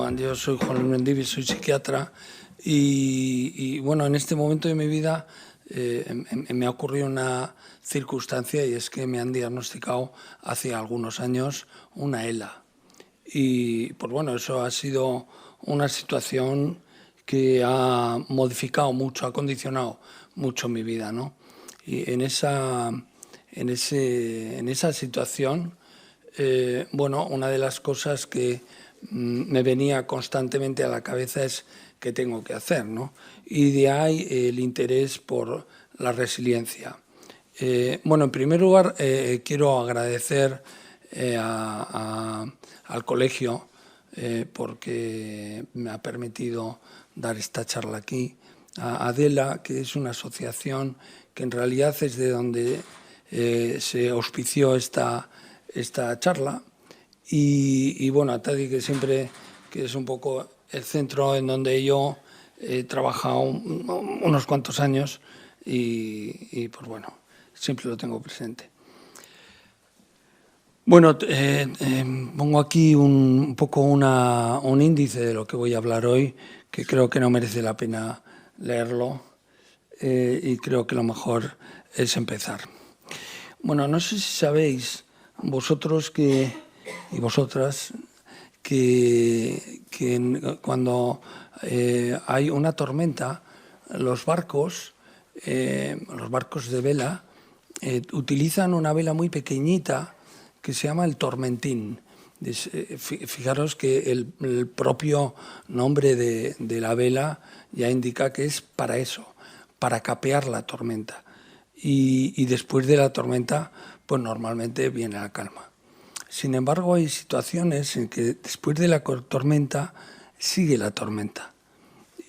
Joan, yo soy Juan Luis Mendívil, soy psiquiatra y bueno, en este momento de mi vida me ha ocurrido una circunstancia y es que me han diagnosticado hace algunos años una ELA. Y pues bueno, eso ha sido una situación que ha modificado mucho, ha condicionado mucho mi vida, ¿no? Y en esa situación, bueno, una de las cosas que me venía constantemente a la cabeza es qué tengo que hacer, ¿no? Y de ahí el interés por la resiliencia. Bueno, en primer lugar, quiero agradecer al colegio porque me ha permitido dar esta charla aquí, a ADELA, que es una asociación que en realidad es de donde se auspició esta charla, y bueno, a Tadi, que es un poco el centro en donde yo he trabajado unos cuantos años y pues bueno, siempre lo tengo presente. Bueno, pongo aquí un poco un índice de lo que voy a hablar hoy, que creo que no merece la pena leerlo y creo que lo mejor es empezar. Bueno, no sé si sabéis vosotros y vosotras que cuando hay una tormenta, los barcos de vela utilizan una vela muy pequeñita que se llama el tormentín. Fijaros que el propio nombre de la vela ya indica que es para eso, para capear la tormenta. Y después de la tormenta, pues normalmente viene la calma. Sin embargo, hay situaciones en que después de la tormenta sigue la tormenta.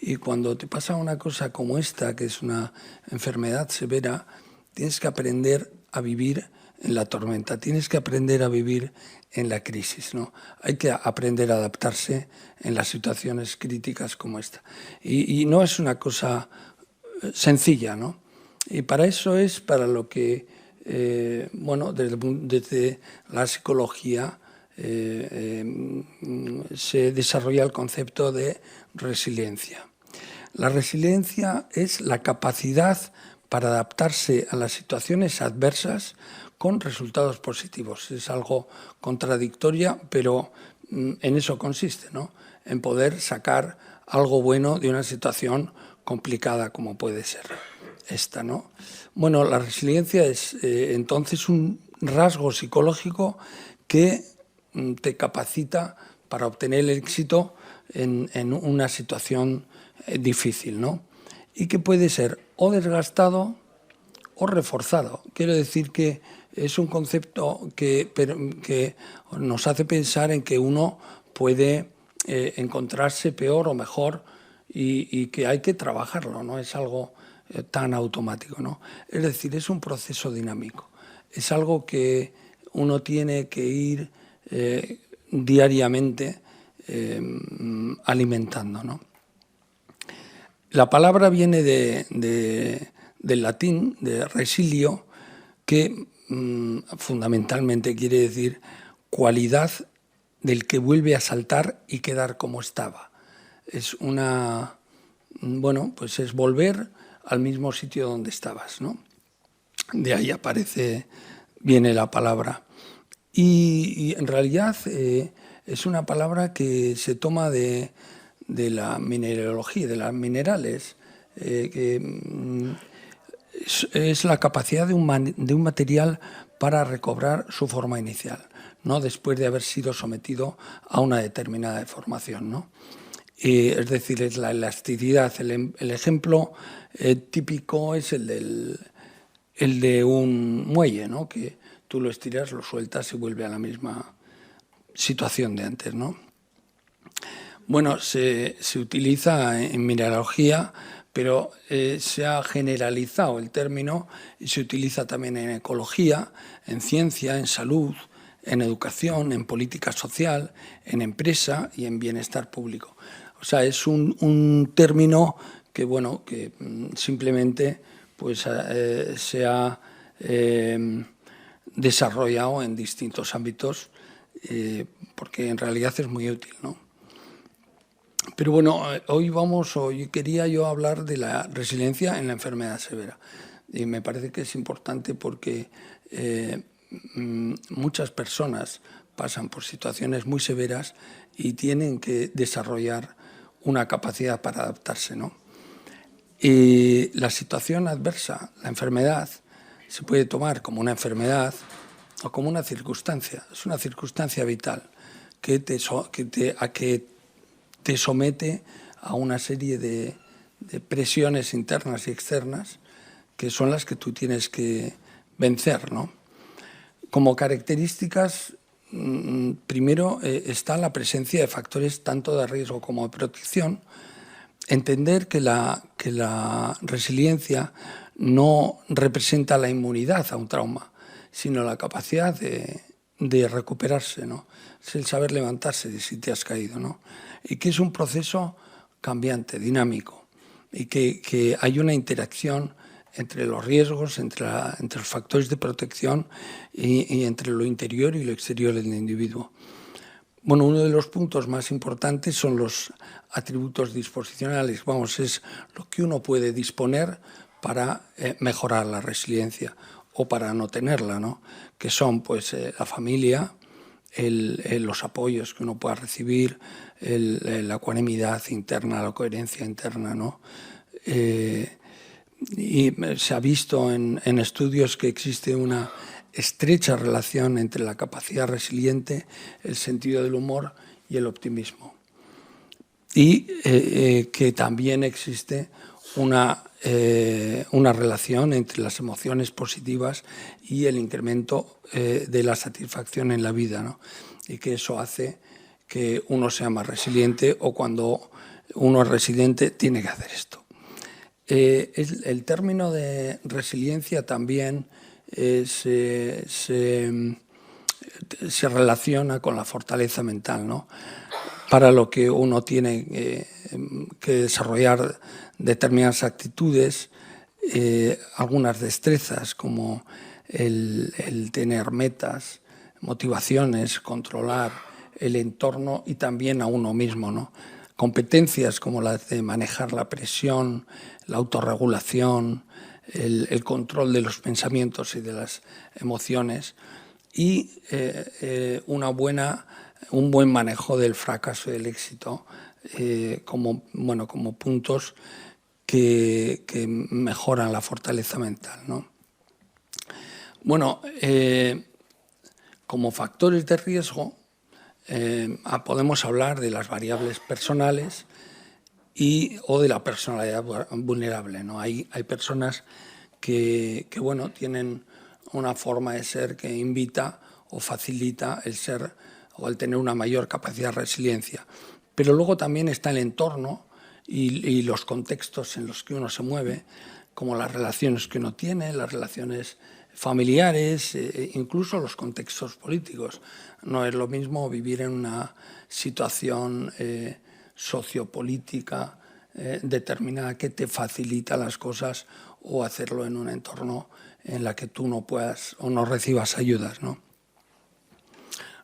Y cuando te pasa una cosa como esta, que es una enfermedad severa, tienes que aprender a vivir en la tormenta, tienes que aprender a vivir en la crisis, ¿no? Hay que aprender a adaptarse en las situaciones críticas como esta. Y no es una cosa sencilla, ¿no? Y para eso es para lo que, bueno, desde la psicología se desarrolla el concepto de resiliencia. La resiliencia es la capacidad para adaptarse a las situaciones adversas con resultados positivos. Es algo contradictoria, pero en eso consiste, ¿no? En poder sacar algo bueno de una situación complicada como puede ser esta, ¿no? Bueno, la resiliencia es entonces un rasgo psicológico que te capacita para obtener el éxito en una situación difícil, ¿no? Y que puede ser o desgastado o reforzado. Quiero decir que es un concepto que nos hace pensar en que uno puede encontrarse peor o mejor y que hay que trabajarlo, no es algo tan automático, ¿no? Es decir, es un proceso dinámico, es algo que uno tiene que ir diariamente alimentando, ¿no? La palabra viene del latín, de resilio, que fundamentalmente quiere decir cualidad del que vuelve a saltar y quedar como estaba. Es bueno, pues es volver al mismo sitio donde estabas, ¿no? De ahí viene la palabra. Y en realidad es una palabra que se toma de la mineralogía, de las minerales, que es la capacidad de un material para recobrar su forma inicial, ¿no? Después de haber sido sometido a una determinada deformación, ¿no? Es decir, es la elasticidad. El ejemplo típico es el de un muelle, ¿no? Que tú lo estiras, lo sueltas y vuelve a la misma situación de antes, ¿no? Bueno, se utiliza en mineralogía, pero se ha generalizado el término y se utiliza también en ecología, en ciencia, en salud, en educación, en política social, en empresa y en bienestar público. O sea, es un término que, bueno, que simplemente pues, se ha desarrollado en distintos ámbitos porque en realidad es muy útil, ¿no? Pero bueno, hoy quería yo hablar de la resiliencia en la enfermedad severa. Y me parece que es importante porque muchas personas pasan por situaciones muy severas y tienen que desarrollar una capacidad para adaptarse, ¿no? Y la situación adversa, la enfermedad, se puede tomar como una enfermedad o como una circunstancia. Es una circunstancia vital que te somete a una serie de presiones internas y externas que son las que tú tienes que vencer, ¿no? Como características, primero está la presencia de factores tanto de riesgo como de protección. Entender que la resiliencia no representa la inmunidad a un trauma, sino la capacidad de recuperarse, ¿no? Es el saber levantarse de si te has caído, ¿no? Y que es un proceso cambiante, dinámico, y que hay una interacción entre los riesgos, entre los factores de protección y entre lo interior y lo exterior del individuo. Bueno, uno de los puntos más importantes son los atributos disposicionales. Vamos, es lo que uno puede disponer para mejorar la resiliencia o para no tenerla, ¿no? Que son pues la familia, los apoyos que uno pueda recibir, la ecuanimidad interna, la coherencia interna, ¿no? Y se ha visto en estudios que existe una estrecha relación entre la capacidad resiliente, el sentido del humor y el optimismo. Y que también existe una relación entre las emociones positivas y el incremento de la satisfacción en la vida, ¿no? Y que eso hace que uno sea más resiliente, o cuando uno es resiliente tiene que hacer esto. El término de resiliencia también se relaciona con la fortaleza mental, ¿no? Para lo que uno tiene que desarrollar determinadas actitudes, algunas destrezas como el tener metas, motivaciones, controlar el entorno y también a uno mismo, ¿no? Competencias como las de manejar la presión, la autorregulación, el control de los pensamientos y de las emociones, y un buen manejo del fracaso y del éxito como puntos que mejoran la fortaleza mental, ¿no? Bueno, como factores de riesgo podemos hablar de las variables personales o de la personalidad vulnerable, ¿no? Hay personas que tienen una forma de ser que invita o facilita el ser o el tener una mayor capacidad de resiliencia. Pero luego también está el entorno y los contextos en los que uno se mueve, como las relaciones que uno tiene, las relaciones familiares, incluso los contextos políticos. No es lo mismo vivir en una situación sociopolítica determinada que te facilita las cosas, o hacerlo en un entorno en la que tú no puedas o no recibas ayudas, ¿no?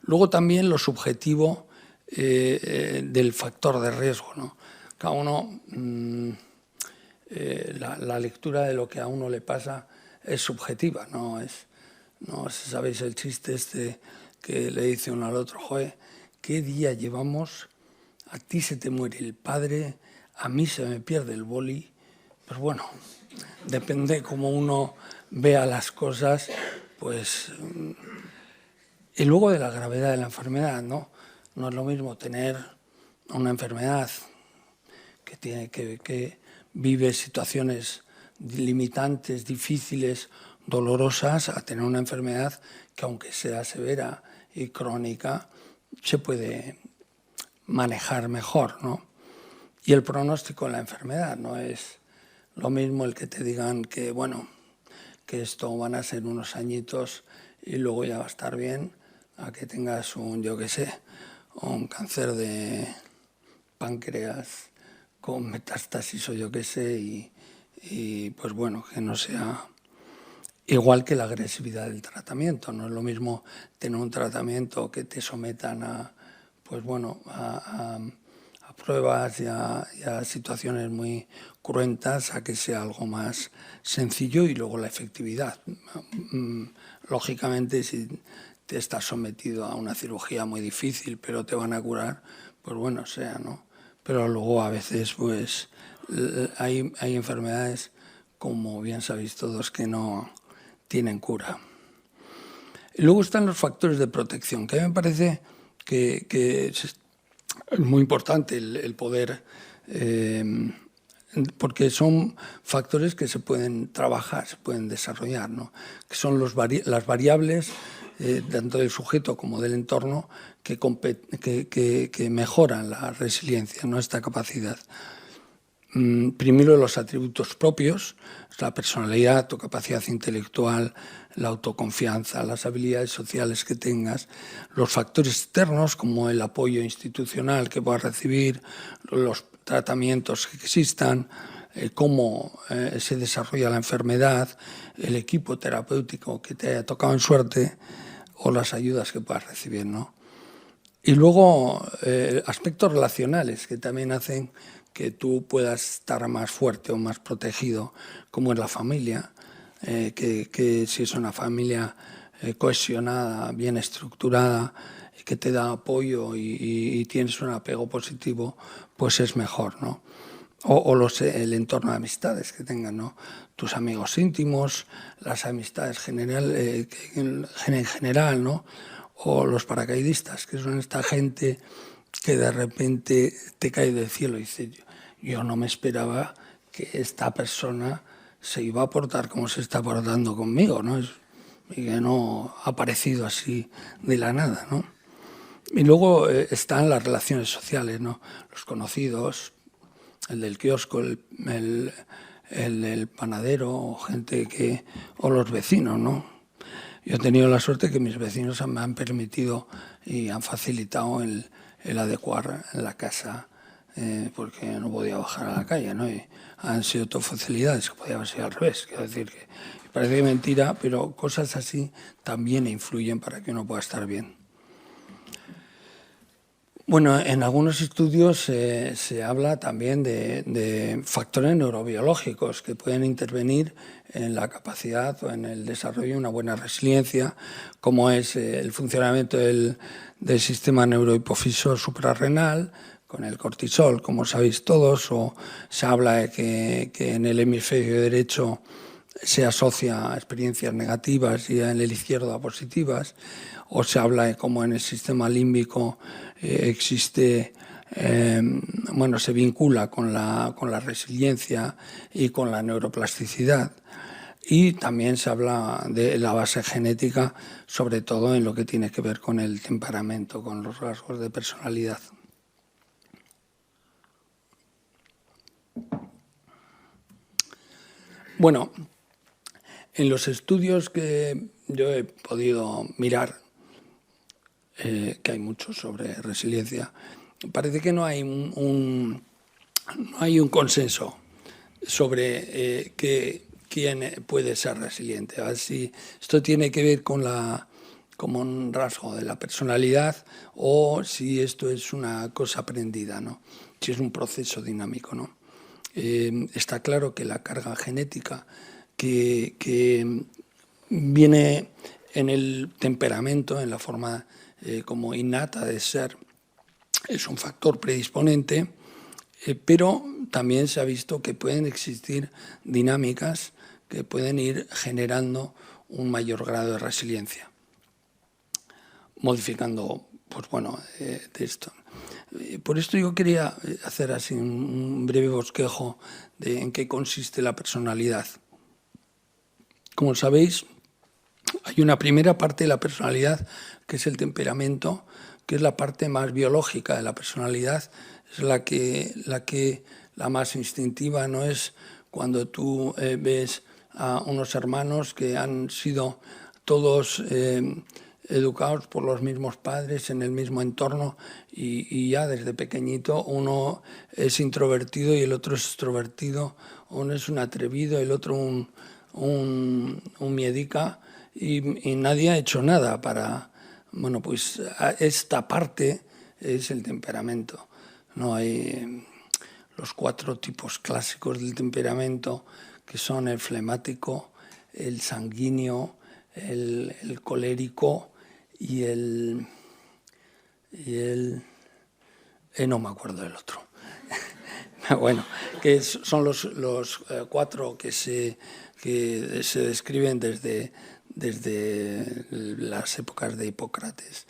Luego también lo subjetivo del factor de riesgo, ¿no? Cada uno, la lectura de lo que a uno le pasa es subjetiva, no sabéis el chiste este que le dice uno al otro: joder, ¿qué día llevamos? A ti se te muere el padre, a mí se me pierde el boli. Pues bueno, depende cómo uno vea las cosas, pues. Y luego de la gravedad de la enfermedad, ¿no? No es lo mismo tener una enfermedad que vive situaciones limitantes, difíciles, dolorosas, a tener una enfermedad que, aunque sea severa y crónica, se puede manejar mejor, ¿no? Y el pronóstico en la enfermedad no es lo mismo el que te digan que, bueno, que esto van a ser unos añitos y luego ya va a estar bien, a que tengas un cáncer de páncreas con metástasis o y pues bueno, que no sea igual que la agresividad del tratamiento. No es lo mismo tener un tratamiento que te sometan a pruebas y a situaciones muy cruentas, a que sea algo más sencillo, y luego la efectividad. Lógicamente, si te estás sometido a una cirugía muy difícil, pero te van a curar, pues bueno, sea, ¿no? Pero luego a veces pues hay enfermedades, como bien sabéis todos, que no tienen cura. Y luego están los factores de protección, que a mí me parece que es muy importante el poder, porque son factores que se pueden trabajar, se pueden desarrollar, ¿no? Que son las variables, tanto del sujeto como del entorno, que mejoran la resiliencia, ¿no? Esta capacidad. Primero, los atributos propios, la personalidad, tu capacidad intelectual, la autoconfianza, las habilidades sociales que tengas, los factores externos como el apoyo institucional que puedas recibir, los tratamientos que existan, cómo se desarrolla la enfermedad, el equipo terapéutico que te haya tocado en suerte, o las ayudas que puedas recibir, ¿no? Y luego aspectos relacionales que también hacen que tú puedas estar más fuerte o más protegido, como es la familia, que si es una familia cohesionada, bien estructurada, que te da apoyo y tienes un apego positivo, pues es mejor, ¿no? O el entorno de amistades que tengan, ¿no? Tus amigos íntimos, las amistades en general, ¿no? O los paracaidistas, que son esta gente que de repente te cae del cielo y dice, yo no me esperaba que esta persona se iba a portar como se está portando conmigo, ¿no? Y que no ha aparecido así de la nada, ¿no? Y luego están las relaciones sociales, ¿no? Los conocidos, el del kiosco, el del panadero, o los vecinos, ¿no? Yo he tenido la suerte que mis vecinos me han permitido y han facilitado el adecuar la casa, porque no podía bajar a la calle, ¿no? Y han sido todas facilidades, que podía haber sido al revés. Quiero decir que parece mentira, pero cosas así también influyen para que uno pueda estar bien. Bueno, en algunos estudios se habla también de factores neurobiológicos que pueden intervenir en la capacidad o en el desarrollo de una buena resiliencia, como es el funcionamiento del sistema neurohipófiso suprarrenal, con el cortisol, como sabéis todos, o se habla de que en el hemisferio derecho se asocia a experiencias negativas y en el izquierdo a positivas, o se habla de cómo en el sistema límbico existe, se vincula con la resiliencia y con la neuroplasticidad. Y también se habla de la base genética, sobre todo en lo que tiene que ver con el temperamento, con los rasgos de personalidad. Bueno, en los estudios que yo he podido mirar, que hay muchos sobre resiliencia, parece que no hay un consenso sobre quién puede ser resiliente. A ver si esto tiene que ver como un rasgo de la personalidad, o si esto es una cosa aprendida, ¿no? Si es un proceso dinámico, ¿no? Está claro que la carga genética que viene en el temperamento, en la forma como innata de ser, es un factor predisponente, pero también se ha visto que pueden existir dinámicas que pueden ir generando un mayor grado de resiliencia, modificando, de esto. Por esto yo quería hacer así un breve bosquejo de en qué consiste la personalidad. Como sabéis, hay una primera parte de la personalidad, que es el temperamento, que es la parte más biológica de la personalidad, es la más instintiva, no es cuando tú ves a unos hermanos que han sido todos educados por los mismos padres en el mismo entorno, y ya desde pequeñito uno es introvertido y el otro es extrovertido, uno es un atrevido, el otro un miedica, y nadie ha hecho nada para... Bueno, pues esta parte es el temperamento. ¿no? Hay los 4 tipos clásicos del temperamento, que son el flemático, el sanguíneo, el colérico y no me acuerdo del otro. Bueno, que son los 4 que se describen desde las épocas de Hipócrates.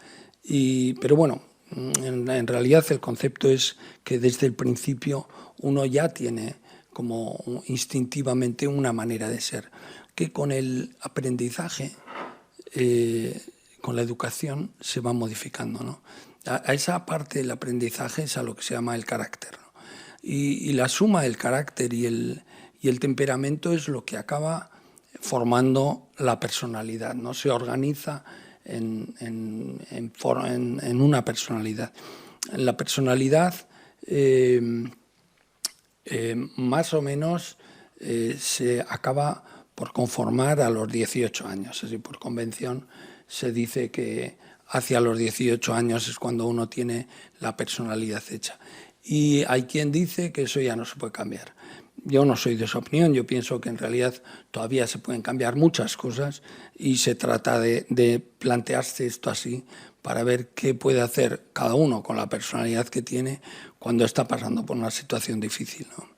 Pero bueno, en realidad el concepto es que desde el principio uno ya tiene como instintivamente una manera de ser, que con el aprendizaje, con la educación, se va modificando, ¿no? A esa parte del aprendizaje es a lo que se llama el carácter, ¿no? Y la suma del carácter y el temperamento es lo que acaba formando la personalidad, ¿no? Se organiza en una personalidad. La personalidad más o menos se acaba por conformar a los 18 años. Así, por convención se dice que hacia los 18 años es cuando uno tiene la personalidad hecha. Y hay quien dice que eso ya no se puede cambiar. Yo no soy de esa opinión, yo pienso que en realidad todavía se pueden cambiar muchas cosas y se trata de plantearse esto así para ver qué puede hacer cada uno con la personalidad que tiene cuando está pasando por una situación difícil, ¿no?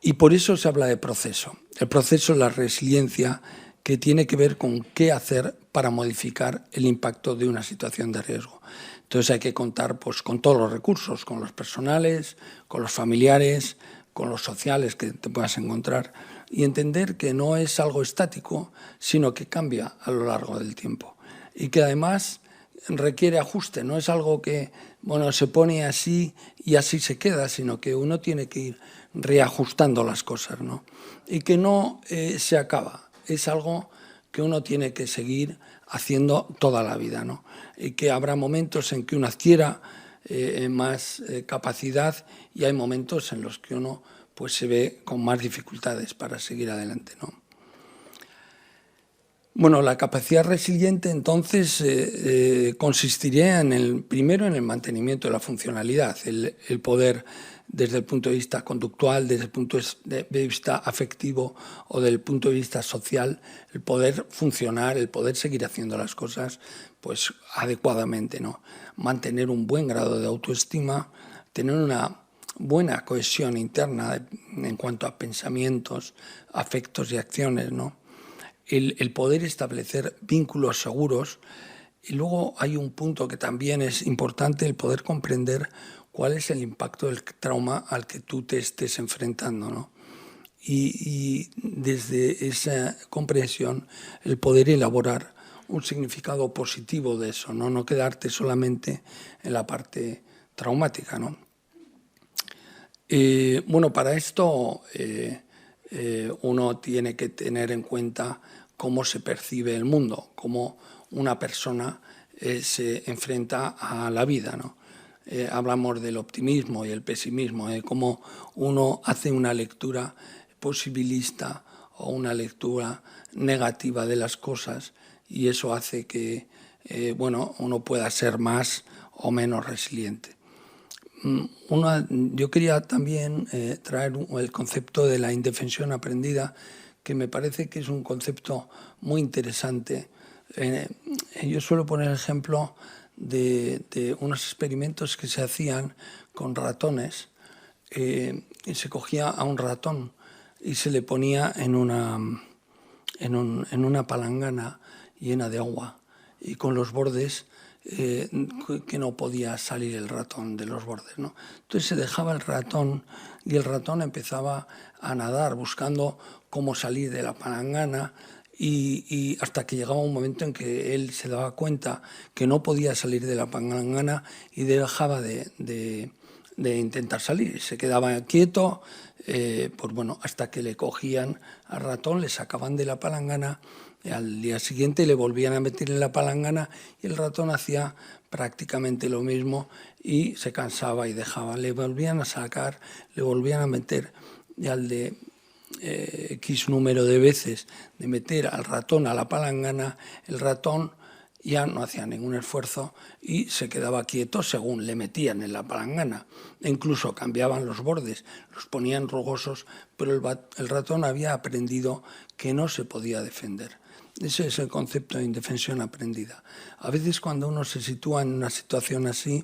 Y por eso se habla de proceso. El proceso es la resiliencia, que tiene que ver con qué hacer para modificar el impacto de una situación de riesgo. Entonces hay que contar pues, con todos los recursos, con los personales, con los familiares, con los sociales que te puedas encontrar, y entender que no es algo estático, sino que cambia a lo largo del tiempo y que además requiere ajuste. No es algo que se pone así y así se queda, sino que uno tiene que ir reajustando las cosas, ¿no? Y que no se acaba. Es algo que uno tiene que seguir haciendo toda la vida, ¿no? Y que habrá momentos en que uno adquiera más capacidad y hay momentos en los que uno pues, se ve con más dificultades para seguir adelante, ¿no? Bueno, la capacidad resiliente entonces consistiría primero en el mantenimiento de la funcionalidad, el poder desde el punto de vista conductual, desde el punto de vista afectivo o desde el punto de vista social, el poder funcionar, el poder seguir haciendo las cosas pues adecuadamente, ¿no? Mantener un buen grado de autoestima, tener una buena cohesión interna en cuanto a pensamientos, afectos y acciones, ¿no? El poder establecer vínculos seguros. Y luego hay un punto que también es importante, el poder comprender cuál es el impacto del trauma al que tú te estés enfrentando, ¿no? Y desde esa comprensión el poder elaborar un significado positivo de eso, no quedarte solamente en la parte traumática, ¿no? Para esto uno tiene que tener en cuenta cómo se percibe el mundo, cómo una persona se enfrenta a la vida, ¿no? Hablamos del optimismo y el pesimismo, cómo uno hace una lectura posibilista o una lectura negativa de las cosas y eso hace que uno pueda ser más o menos resiliente. Yo quería también traer el concepto de la indefensión aprendida, que me parece que es un concepto muy interesante. Yo suelo poner el ejemplo de unos experimentos que se hacían con ratones. Y se cogía a un ratón y se le ponía en una palangana llena de agua y con los bordes que no podía salir el ratón de los bordes, ¿no? Entonces se dejaba el ratón y el ratón empezaba a nadar buscando cómo salir de la palangana y hasta que llegaba un momento en que él se daba cuenta que no podía salir de la palangana y dejaba de intentar salir. Se quedaba quieto, hasta que le cogían al ratón, le sacaban de la palangana. Al día siguiente le volvían a meter en la palangana y el ratón hacía prácticamente lo mismo y se cansaba y dejaba. Le volvían a sacar, le volvían a meter y al de X número de veces de meter al ratón a la palangana, el ratón ya no hacía ningún esfuerzo y se quedaba quieto según le metían en la palangana. E incluso cambiaban los bordes, los ponían rugosos, pero el ratón había aprendido que no se podía defender. Ese es el concepto de indefensión aprendida. A veces cuando uno se sitúa en una situación así,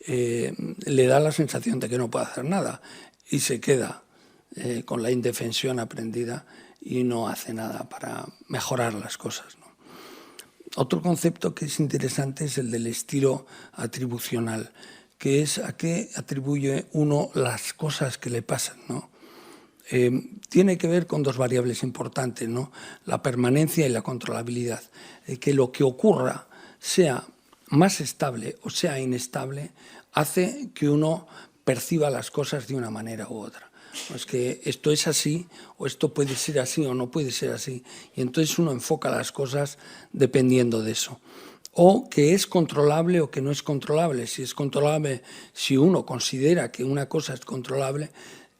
le da la sensación de que no puede hacer nada y se queda con la indefensión aprendida y no hace nada para mejorar las cosas, ¿no? Otro concepto que es interesante es el del estilo atribucional, que es a qué atribuye uno las cosas que le pasan, ¿no? Tiene que ver con dos variables importantes, ¿no? La permanencia y la controlabilidad. Que lo que ocurra sea más estable o sea inestable hace que uno perciba las cosas de una manera u otra. Pues que esto es así, o esto puede ser así, o no puede ser así. Y entonces uno enfoca las cosas dependiendo de eso. O que es controlable o que no es controlable. Si es controlable, si uno considera que una cosa es controlable,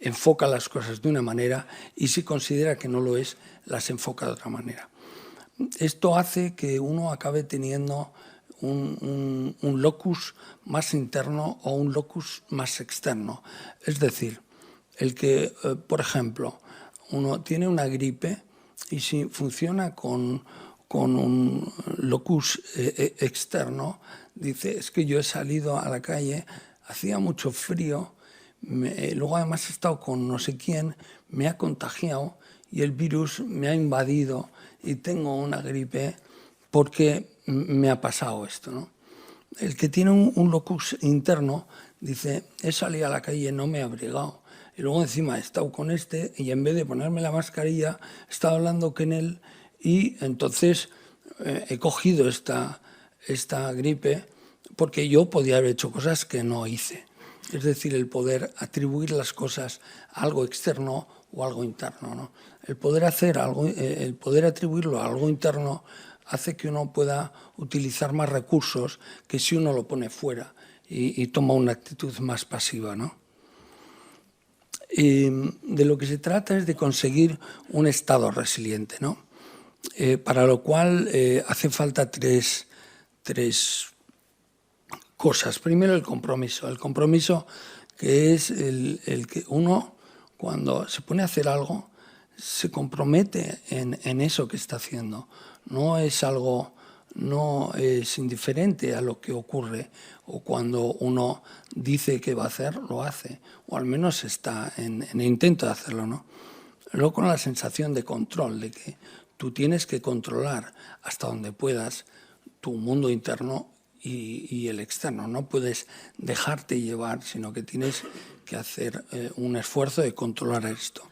enfoca las cosas de una manera, y si considera que no lo es, las enfoca de otra manera. Esto hace que uno acabe teniendo un locus más interno o un locus más externo. Es decir, el que, por ejemplo, uno tiene una gripe y si funciona con un locus externo, dice, es que yo he salido a la calle, hacía mucho frío, luego además he estado con no sé quién, me ha contagiado y el virus me ha invadido y tengo una gripe porque me ha pasado esto, ¿no? El que tiene un locus interno dice, he salido a la calle, no me he abrigado. Y luego encima he estado con este y en vez de ponerme la mascarilla, he estado hablando con él y entonces he cogido esta gripe porque yo podía haber hecho cosas que no hice. Es decir, el poder atribuir las cosas a algo externo o algo interno, ¿no? El poder hacer algo, el poder atribuirlo a algo interno hace que uno pueda utilizar más recursos que si uno lo pone fuera y toma una actitud más pasiva, ¿no? De lo que se trata es de conseguir un estado resiliente, ¿no? Para lo cual hace falta tres cosas. Primero, el compromiso. El compromiso que es el que uno, cuando se pone a hacer algo, se compromete en eso que está haciendo. No es algo, no es indiferente a lo que ocurre, o cuando uno dice que va a hacer, lo hace, o al menos está en el intento de hacerlo, ¿no? Luego con la sensación de control, de que tú tienes que controlar hasta donde puedas tu mundo interno y el externo. No puedes dejarte llevar, sino que tienes que hacer un esfuerzo de controlar esto.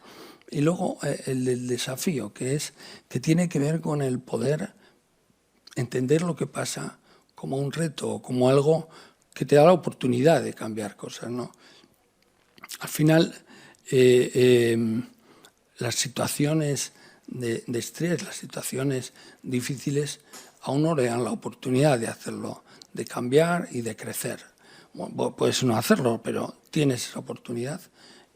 Y luego el del desafío, que tiene que ver con el poder entender lo que pasa como un reto o como algo que te da la oportunidad de cambiar cosas, ¿no? Al final, las situaciones de estrés, las situaciones difíciles, a uno le dan la oportunidad de hacerlo, de cambiar y de crecer. Bueno, puedes no hacerlo, pero tienes esa oportunidad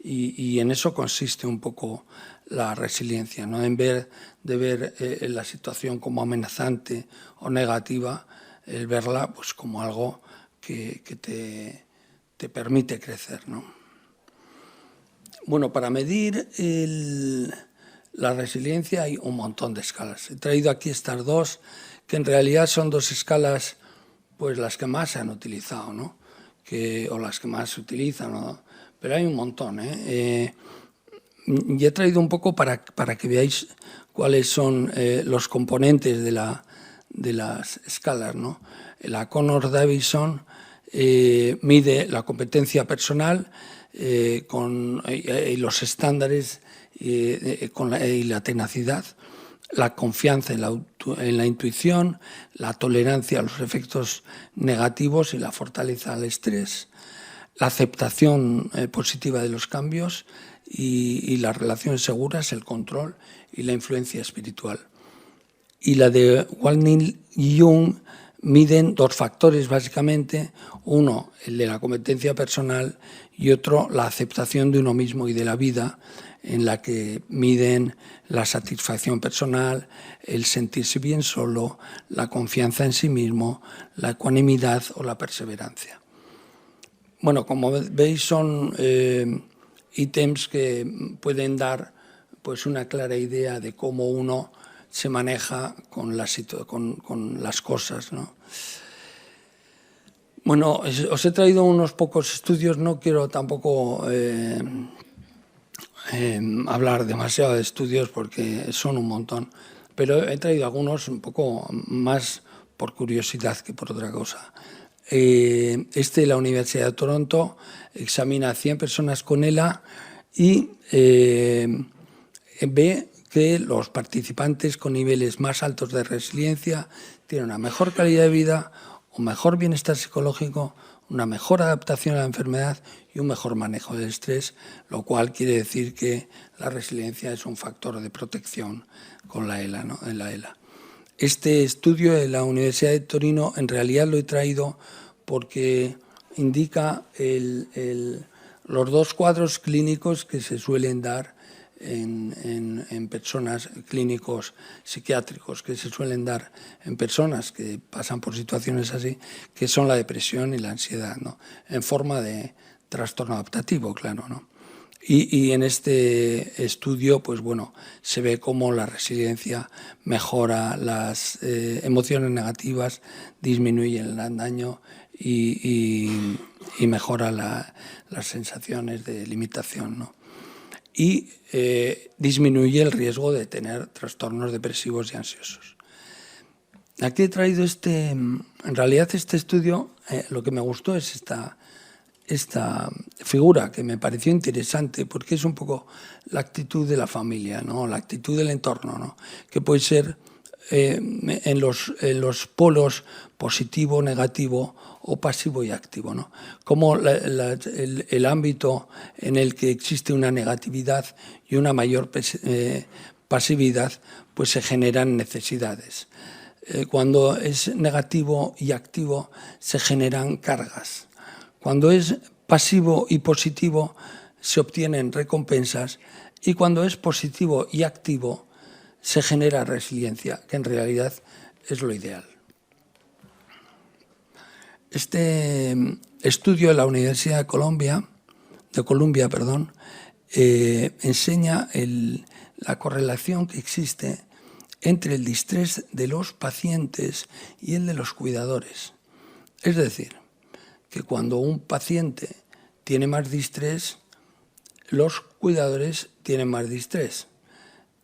y en eso consiste un poco la resiliencia, ¿no? En vez de ver la situación como amenazante o negativa, el verla pues como algo que te permite crecer, ¿no? Bueno, para medir la resiliencia hay un montón de escalas. He traído aquí estas dos, que en realidad son dos escalas, pues las que más se han utilizado, ¿no? O las que más se utilizan, ¿no? Pero hay un montón, ¿eh? Y he traído un poco para que veáis cuáles son los componentes de las escalas, ¿no? La Connor-Davidson mide la competencia personal y los estándares y la tenacidad, la confianza en la intuición, la tolerancia a los efectos negativos y la fortaleza al estrés, la aceptación positiva de los cambios y las relaciones seguras, el control y la influencia espiritual. Y la de Walney y Jung miden dos factores básicamente, uno el de la competencia personal y otro la aceptación de uno mismo y de la vida, en la que miden la satisfacción personal, el sentirse bien solo, la confianza en sí mismo, la ecuanimidad o la perseverancia. Bueno, como veis, son ítems que pueden dar pues, una clara idea de cómo uno se maneja con las cosas, ¿no? Bueno, os he traído unos pocos estudios, no quiero tampoco hablar demasiado de estudios porque son un montón, pero he traído algunos un poco más por curiosidad que por otra cosa. La Universidad de Toronto examina a 100 personas con ELA y ve que los participantes con niveles más altos de resiliencia tienen una mejor calidad de vida, un mejor bienestar psicológico, una mejor adaptación a la enfermedad y un mejor manejo del estrés, lo cual quiere decir que la resiliencia es un factor de protección con la ELA, ¿no? En la ELA. Este estudio de la Universidad de Torino en realidad lo he traído porque indica los dos cuadros clínicos que se suelen dar en personas, clínicos psiquiátricos que se suelen dar en personas que pasan por situaciones así, que son la depresión y la ansiedad, ¿no? En forma de trastorno adaptativo, claro, ¿no? Y en este estudio, pues bueno, se ve cómo la resiliencia mejora las emociones negativas, disminuye el daño y mejora las sensaciones de limitación, ¿no? Y disminuye el riesgo de tener trastornos depresivos y ansiosos. Aquí he traído en realidad este estudio, lo que me gustó es esta figura que me pareció interesante porque es un poco la actitud de la familia, ¿no? La actitud del entorno, ¿no? Que puede ser en los polos positivo, negativo o pasivo y activo, ¿no? Como el ámbito en el que existe una negatividad y una mayor pasividad, pues se generan necesidades. Cuando es negativo y activo, se generan cargas. Cuando es pasivo y positivo, se obtienen recompensas, y cuando es positivo y activo, se genera resiliencia, que en realidad es lo ideal. Este estudio de la Universidad de Columbia, enseña la correlación que existe entre el distrés de los pacientes y el de los cuidadores. Es decir, que cuando un paciente tiene más distrés, los cuidadores tienen más distrés.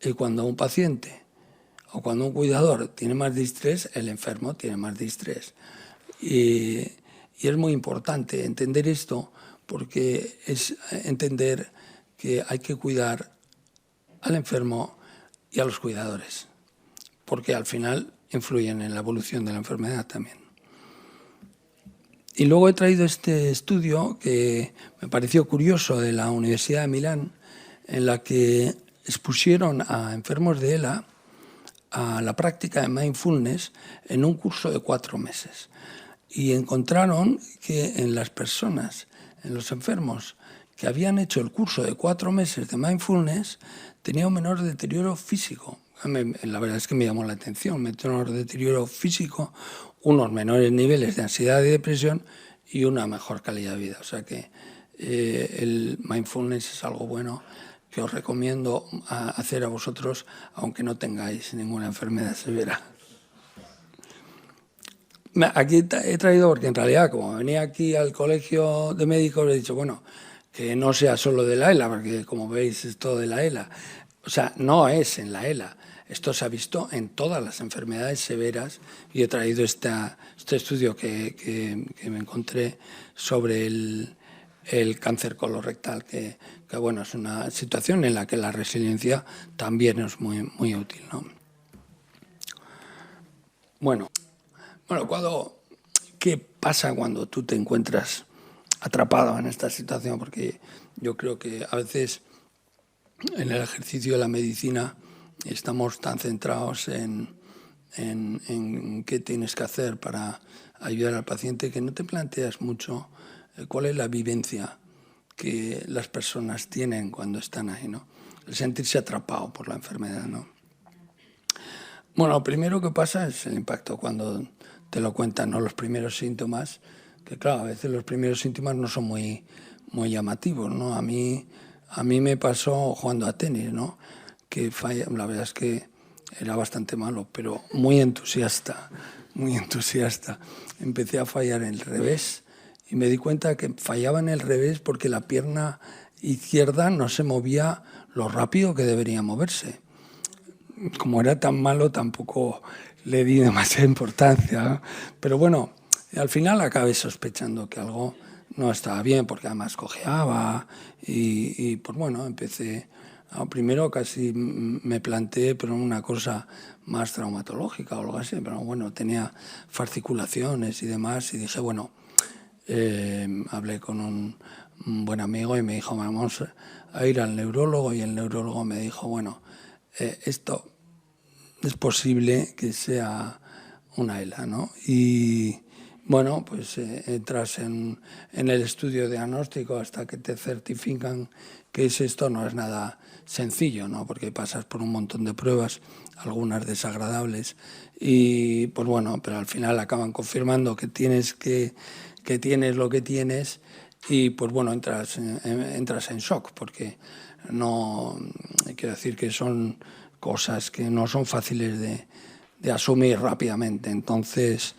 Y cuando un paciente o cuando un cuidador tiene más distrés, el enfermo tiene más distrés. Y es muy importante entender esto porque es entender que hay que cuidar al enfermo y a los cuidadores, porque al final influyen en la evolución de la enfermedad también. Y luego he traído este estudio que me pareció curioso de la Universidad de Milán, en la que expusieron a enfermos de ELA a la práctica de mindfulness en un curso de 4 meses. Y encontraron que en las personas, en los enfermos que habían hecho el curso de 4 meses de mindfulness, tenía un menor deterioro físico. La verdad es que me llamó la atención, menor deterioro físico, unos menores niveles de ansiedad y depresión y una mejor calidad de vida. O sea que el mindfulness es algo bueno que os recomiendo hacer a vosotros, aunque no tengáis ninguna enfermedad severa. Aquí he traído porque en realidad, como venía aquí al colegio de médicos, he dicho, bueno, que no sea solo de la ELA, porque como veis es todo de la ELA. O sea, no es en la ELA. Esto se ha visto en todas las enfermedades severas y he traído este estudio que me encontré sobre el cáncer colorectal, que bueno, es una situación en la que la resiliencia también es muy, muy útil, ¿no? Bueno, ¿qué pasa cuando tú te encuentras atrapado en esta situación? Porque yo creo que a veces en el ejercicio de la medicina estamos tan centrados en qué tienes que hacer para ayudar al paciente que no te planteas mucho cuál es la vivencia que las personas tienen cuando están ahí, ¿no? el sentirse atrapado por la enfermedad, ¿no? Bueno, lo primero que pasa es el impacto cuando te lo cuentan, ¿no? Los primeros síntomas, que claro, a veces los primeros síntomas no son muy llamativos, ¿no? A mí me pasó jugando a tenis, ¿no? Que la verdad es que era bastante malo, pero muy entusiasta, muy entusiasta. Empecé a fallar en el revés y me di cuenta que fallaba en el revés porque la pierna izquierda no se movía lo rápido que debería moverse. Como era tan malo, tampoco le di demasiada importancia, ¿no? Pero bueno, al final acabé sospechando que algo no estaba bien, porque además cojeaba y pues bueno, empecé. Primero casi me planteé, pero una cosa más traumatológica o algo así, pero bueno, tenía fasciculaciones y demás, y dije, bueno, hablé con un buen amigo y me dijo, vamos a ir al neurólogo, y el neurólogo me dijo, bueno, esto es posible que sea una ELA, ¿no? Y bueno, pues entras en el estudio diagnóstico hasta que te certifican que es esto, no es nada sencillo, ¿no? Porque pasas por un montón de pruebas, algunas desagradables, y pues bueno, pero al final acaban confirmando que tienes lo que tienes, y pues bueno, entras en shock, porque no, quiero decir que son cosas que no son fáciles de asumir rápidamente. Entonces,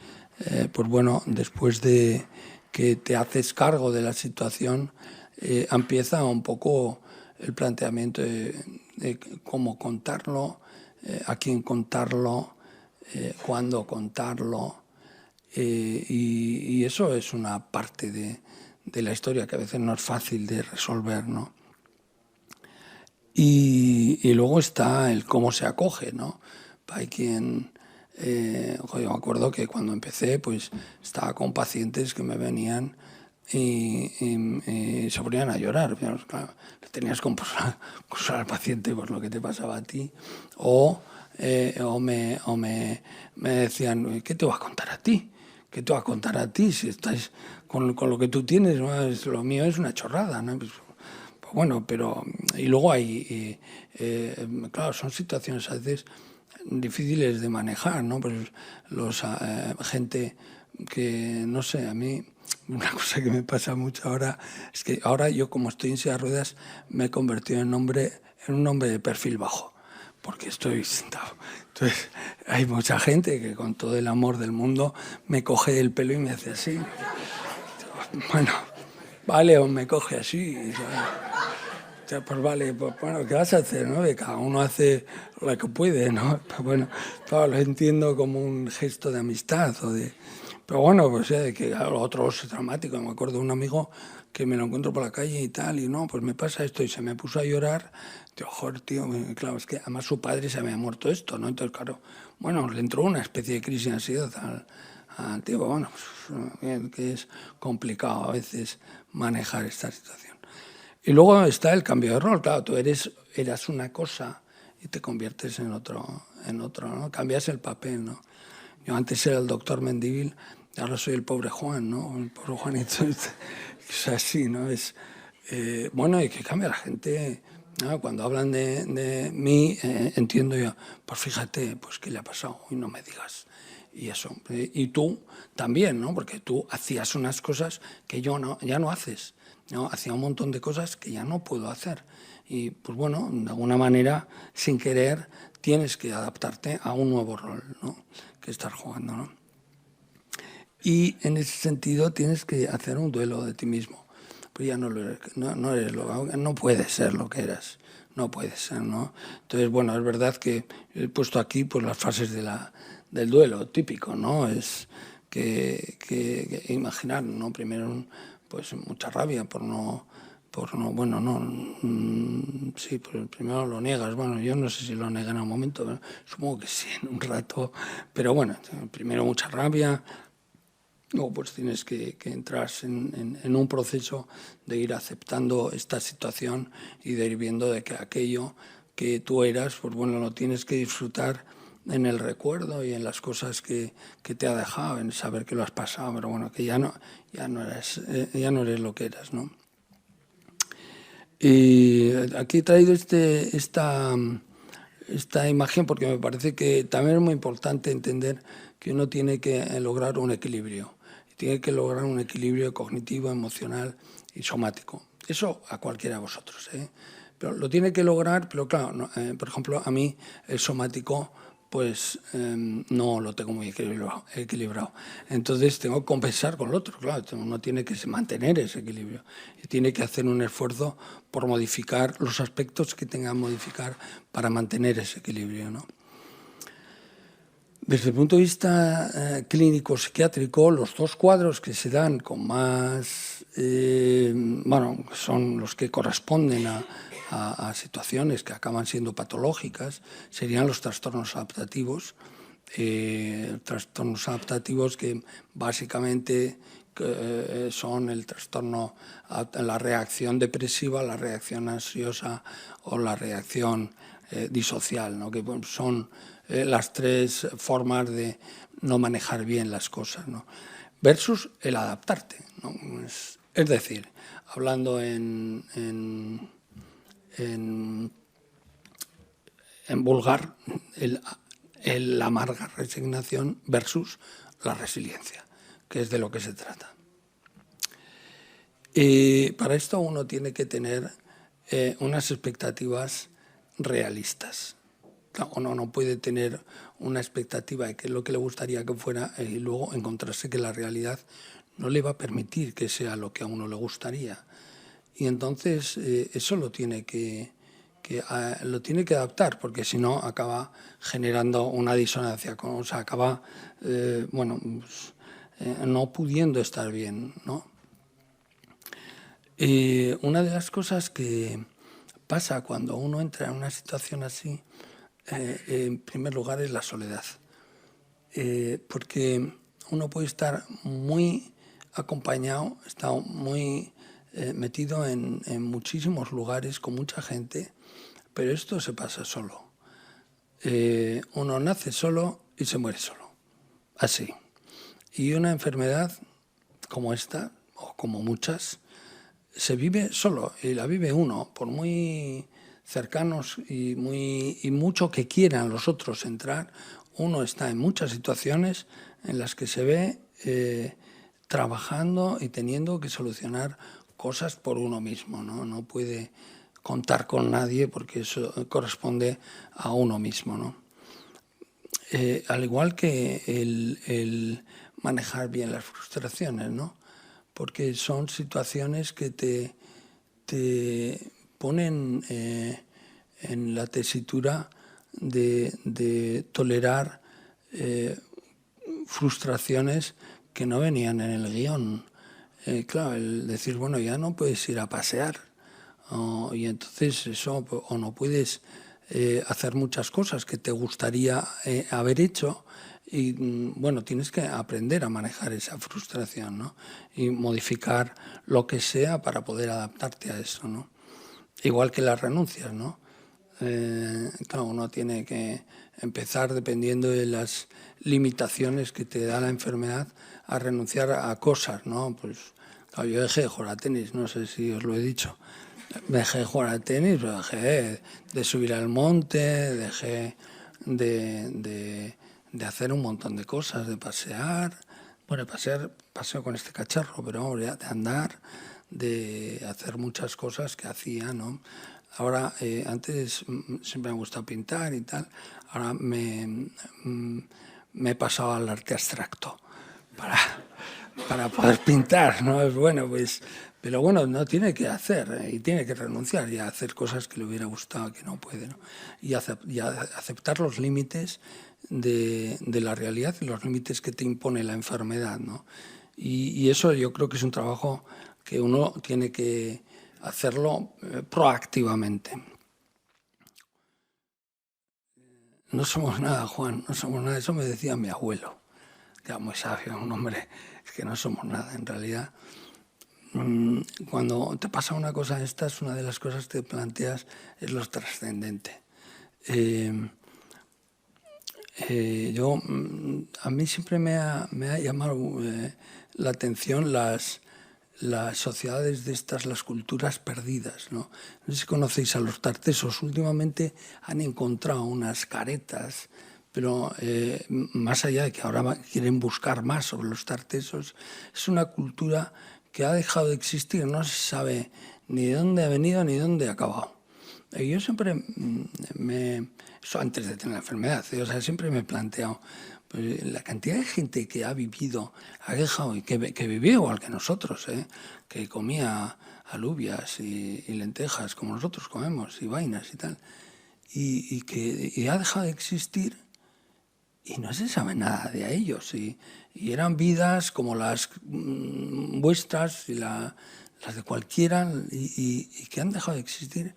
pues bueno, después de que te haces cargo de la situación, empieza un poco el planteamiento de cómo contarlo, a quién contarlo, cuándo contarlo. Y eso es una parte de la historia que a veces no es fácil de resolver, ¿no? Y luego está el cómo se acoge, ¿no? Hay quien, yo me acuerdo que cuando empecé, pues estaba con pacientes que me venían y se ponían a llorar. Claro, tenías que acusar al paciente por lo que te pasaba a ti, o me decían, ¿qué te va a contar a ti? ¿Qué te va a contar a ti si estás con lo que tú tienes? ¿No? Lo mío es una chorrada, ¿no? Pues bueno, pero y luego hay, claro, son situaciones a veces difíciles de manejar, ¿no? Pues gente que, no sé, a mí una cosa que me pasa mucho ahora es que ahora yo, como estoy en silla de ruedas, me he convertido en un hombre de perfil bajo, porque estoy sentado. Entonces hay mucha gente que con todo el amor del mundo me coge el pelo y me hace así. Bueno, vale, o me coge así, ¿sabes? O sea, pues vale, pues bueno, ¿qué vas a hacer, no? Que cada uno hace lo que puede, ¿no? Pues bueno, claro, lo entiendo como un gesto de amistad Pero bueno, pues que claro, lo otro es dramático. Me acuerdo de un amigo que me lo encuentro por la calle y tal, y no, pues me pasa esto, y se me puso a llorar. Digo, joder, tío, claro, es que además su padre se había muerto esto, ¿no? Entonces, claro, bueno, le entró una especie de crisis de ansiedad al tío. Bueno, pues, que es complicado a veces manejar esta situación. Y luego está el cambio de rol. Claro, tú eras una cosa y te conviertes en otro, ¿no? Cambias el papel, ¿no? Yo antes era el doctor Mendívil, y ahora soy el pobre Juan, ¿no? El pobre Juanito. Es así, ¿no? Bueno, y que cambia la gente, ¿no? Cuando hablan de mí, entiendo yo, pues fíjate, pues qué le ha pasado y no me digas. Y eso. Y tú también, ¿no? Porque tú hacías unas cosas que yo ya no haces, ¿no? Hacía un montón de cosas que ya no puedo hacer. Y pues bueno, de alguna manera, sin querer, tienes que adaptarte a un nuevo rol, ¿no? Que estás jugando, ¿no? Y en ese sentido tienes que hacer un duelo de ti mismo. Pues ya no eres no puedes ser lo que eras. No puedes ser, ¿no? Entonces, bueno, es verdad que he puesto aquí pues las fases del duelo típico, ¿no? Es que imaginar, ¿no? Primero, pues mucha rabia por no, bueno, no, sí, pues primero lo niegas. Bueno, yo no sé si lo negué en un momento, pero supongo que sí, en un rato. Pero bueno, primero mucha rabia. Luego pues tienes que entrar en un proceso de ir aceptando esta situación y de ir viendo de que aquello que tú eras, pues bueno, lo tienes que disfrutar en el recuerdo y en las cosas que te ha dejado, en saber que lo has pasado, pero bueno, que ya no eres lo que eras, ¿no? Y aquí he traído esta imagen porque me parece que también es muy importante entender que uno tiene que lograr un equilibrio. Tiene que lograr un equilibrio cognitivo, emocional y somático. Eso a cualquiera de vosotros, ¿eh? Pero lo tiene que lograr, pero claro, no, por ejemplo, a mí el somático pues no lo tengo muy equilibrado. Entonces tengo que compensar con el otro, claro, uno tiene que mantener ese equilibrio y tiene que hacer un esfuerzo por modificar los aspectos que tenga que modificar para mantener ese equilibrio, ¿no? Desde el punto de vista clínico psiquiátrico, los dos cuadros que se dan con más, bueno, son los que corresponden a situaciones que acaban siendo patológicas, serían los trastornos adaptativos. Trastornos adaptativos que básicamente son el trastorno, la reacción depresiva, la reacción ansiosa o la reacción disocial, ¿no? Que son las tres formas de no manejar bien las cosas, ¿no? Versus el adaptarte, ¿no? Es decir, hablando en vulgar, la amarga resignación versus la resiliencia, que es de lo que se trata. Para esto uno tiene que tener unas expectativas realistas. Uno no puede tener una expectativa de qué es lo que le gustaría que fuera y luego encontrarse que la realidad no le va a permitir que sea lo que a uno le gustaría. Y entonces eso lo tiene que adaptar, porque si no acaba generando una disonancia, o sea, acaba bueno, pues, no pudiendo estar bien, ¿no? Una de las cosas que pasa cuando uno entra en una situación así, en primer lugar, es la soledad. Porque uno puede estar muy acompañado, está muy metido en muchísimos lugares con mucha gente, pero esto se pasa solo. Uno nace solo y se muere solo, así. Y una enfermedad como esta, o como muchas, se vive solo y la vive uno, por muy cercanos y mucho que quieran los otros entrar, uno está en muchas situaciones en las que se ve trabajando y teniendo que solucionar cosas por uno mismo, ¿no? No puede contar con nadie porque eso corresponde a uno mismo, ¿no? Al igual que el manejar bien las frustraciones, ¿no? Porque son situaciones que te ponen en la tesitura de tolerar frustraciones que no venían en el guión. Claro, el decir, bueno, ya no puedes ir a pasear, y entonces eso, o no puedes hacer muchas cosas que te gustaría haber hecho, y bueno, tienes que aprender a manejar esa frustración, ¿no? Y modificar lo que sea para poder adaptarte a eso, ¿no? Igual que las renuncias, ¿no? Claro, uno tiene que empezar, dependiendo de las limitaciones que te da la enfermedad, a renunciar a cosas, ¿no? Pues claro, yo dejé de jugar a tenis, no sé si os lo he dicho. Dejé de jugar a tenis, pero dejé de subir al monte, dejé de hacer un montón de cosas, de pasear. Bueno, paseo con este cacharro, pero vamos, ya de andar, de hacer muchas cosas que hacía, ¿no? Ahora, antes siempre me ha gustado pintar y tal, ahora me he pasado al arte abstracto para poder pintar, ¿no? Es bueno, pues, pero bueno, no tiene que hacer y tiene que renunciar y a hacer cosas que le hubiera gustado, que no puede, ¿no? Y aceptar los límites de la realidad y los límites que te impone la enfermedad, ¿no? Y eso yo creo que es un trabajo que uno tiene que hacerlo proactivamente. No somos nada, Juan, no somos nada. Eso me decía mi abuelo, que era muy sabio, un hombre, es que no somos nada. En realidad, cuando te pasa una cosa de estas, una de las cosas que te planteas es lo trascendente. A mí siempre me ha llamado la atención las sociedades de estas, las culturas perdidas, ¿no? No sé si conocéis a los tartesos. Últimamente han encontrado unas caretas, pero más allá de que ahora quieren buscar más sobre los tartesos, es una cultura que ha dejado de existir. No se sabe ni de dónde ha venido ni de dónde ha acabado. Yo siempre eso antes de tener la enfermedad, o sea, siempre me he planteado pues, la cantidad de gente que ha vivido, ha dejado y que vivía igual que nosotros, que comía alubias y lentejas como nosotros comemos y vainas y tal, y que ha dejado de existir y no se sabe nada de ellos. Y eran vidas como las vuestras y las de cualquiera y que han dejado de existir.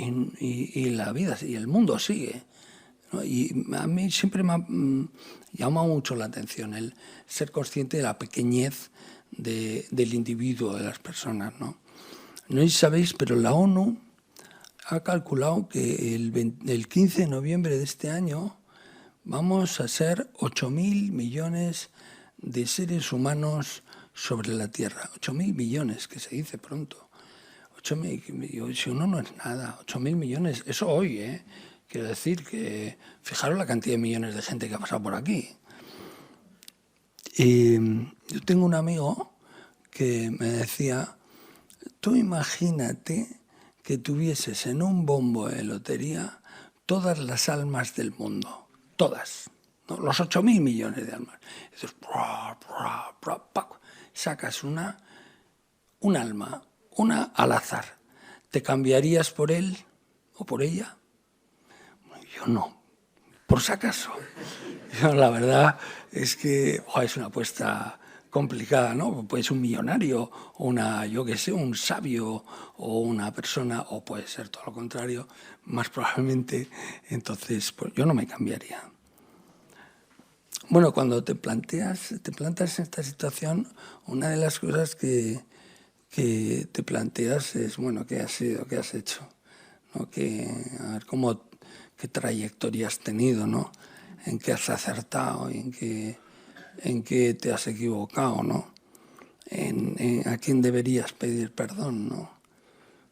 Y la vida y el mundo sigue, ¿no? Y a mí siempre me ha llamado mucho la atención el ser consciente de la pequeñez del individuo, de las personas, ¿no? No sé si sabéis, pero la ONU ha calculado que el 15 de noviembre de este año vamos a ser 8.000 millones de seres humanos sobre la Tierra. 8.000 millones, que se dice pronto. 8.000, si uno no es nada, 8.000 millones, eso hoy, quiero decir que fijaros la cantidad de millones de gente que ha pasado por aquí. Y yo tengo un amigo que me decía, tú imagínate que tuvieses en un bombo de lotería todas las almas del mundo, todas, ¿no? Los 8.000 millones de almas. Y dices, sacas un alma, una al azar. ¿Te cambiarías por él o por ella? Yo no, por si acaso. Yo, la verdad es que es una apuesta complicada, ¿no? Puede ser un millonario, o yo qué sé, un sabio, o una persona, o puede ser todo lo contrario, más probablemente. Entonces, pues yo no me cambiaría. Bueno, cuando te plantas en esta situación, una de las cosas que te planteas es, bueno, ¿qué has sido? ¿Qué has hecho? ¿No? A ver qué trayectoria has tenido, ¿no? En qué has acertado y en qué te has equivocado, ¿no? A quién deberías pedir perdón, ¿no?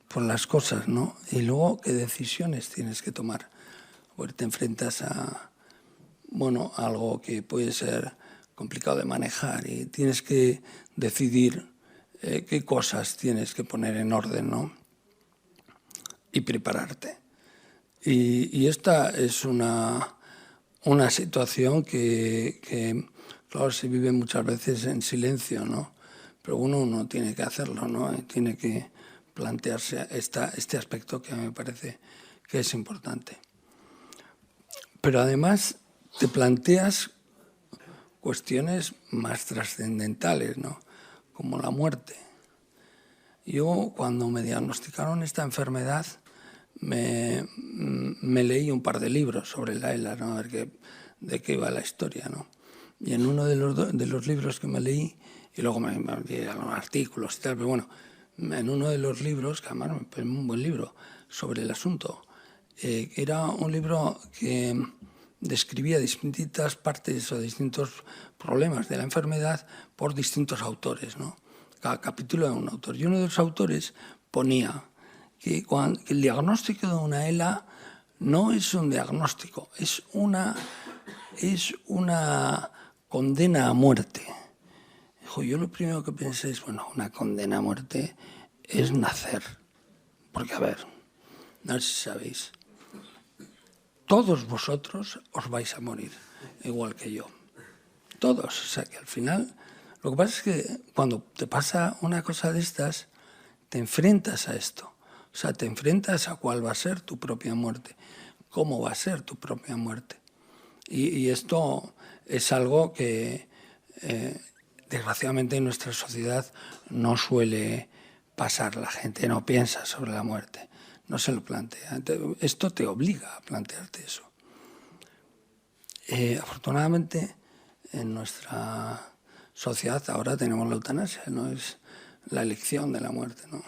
Por las cosas, ¿no? Y luego qué decisiones tienes que tomar. Porque te enfrentas a, bueno, algo que puede ser complicado de manejar y tienes que decidir qué cosas tienes que poner en orden, ¿no? Y prepararte. Y esta es una situación que, claro, se vive muchas veces en silencio, ¿no? Pero uno tiene que hacerlo, ¿no? Y tiene que plantearse este aspecto que me parece que es importante. Pero además te planteas cuestiones más trascendentales, ¿no? Como la muerte. Yo, cuando me diagnosticaron esta enfermedad, me leí un par de libros sobre la ELA, ¿no? A ver de qué iba la historia, ¿no? Y en uno de los libros que me leí, y luego me leí algunos artículos y tal, pero bueno, en uno de los libros, que además me pareció un buen libro sobre el asunto, era un libro que describía distintas partes o distintos problemas de la enfermedad por distintos autores, ¿no? Cada capítulo de un autor. Y uno de los autores ponía que el diagnóstico de una ELA no es un diagnóstico, es una condena a muerte. Yo lo primero que pensé es, bueno, una condena a muerte es nacer. Porque, a ver, no sé si sabéis, todos vosotros os vais a morir, igual que yo. Todos. O sea, que al final, lo que pasa es que cuando te pasa una cosa de estas, te enfrentas a esto. O sea, te enfrentas a cuál va a ser tu propia muerte, cómo va a ser tu propia muerte. Y esto es algo que, desgraciadamente, en nuestra sociedad no suele pasar. La gente no piensa sobre la muerte, no se lo plantea. Esto te obliga a plantearte eso. Afortunadamente, en nuestra sociedad ahora tenemos la eutanasia, no es la elección de la muerte, ¿no?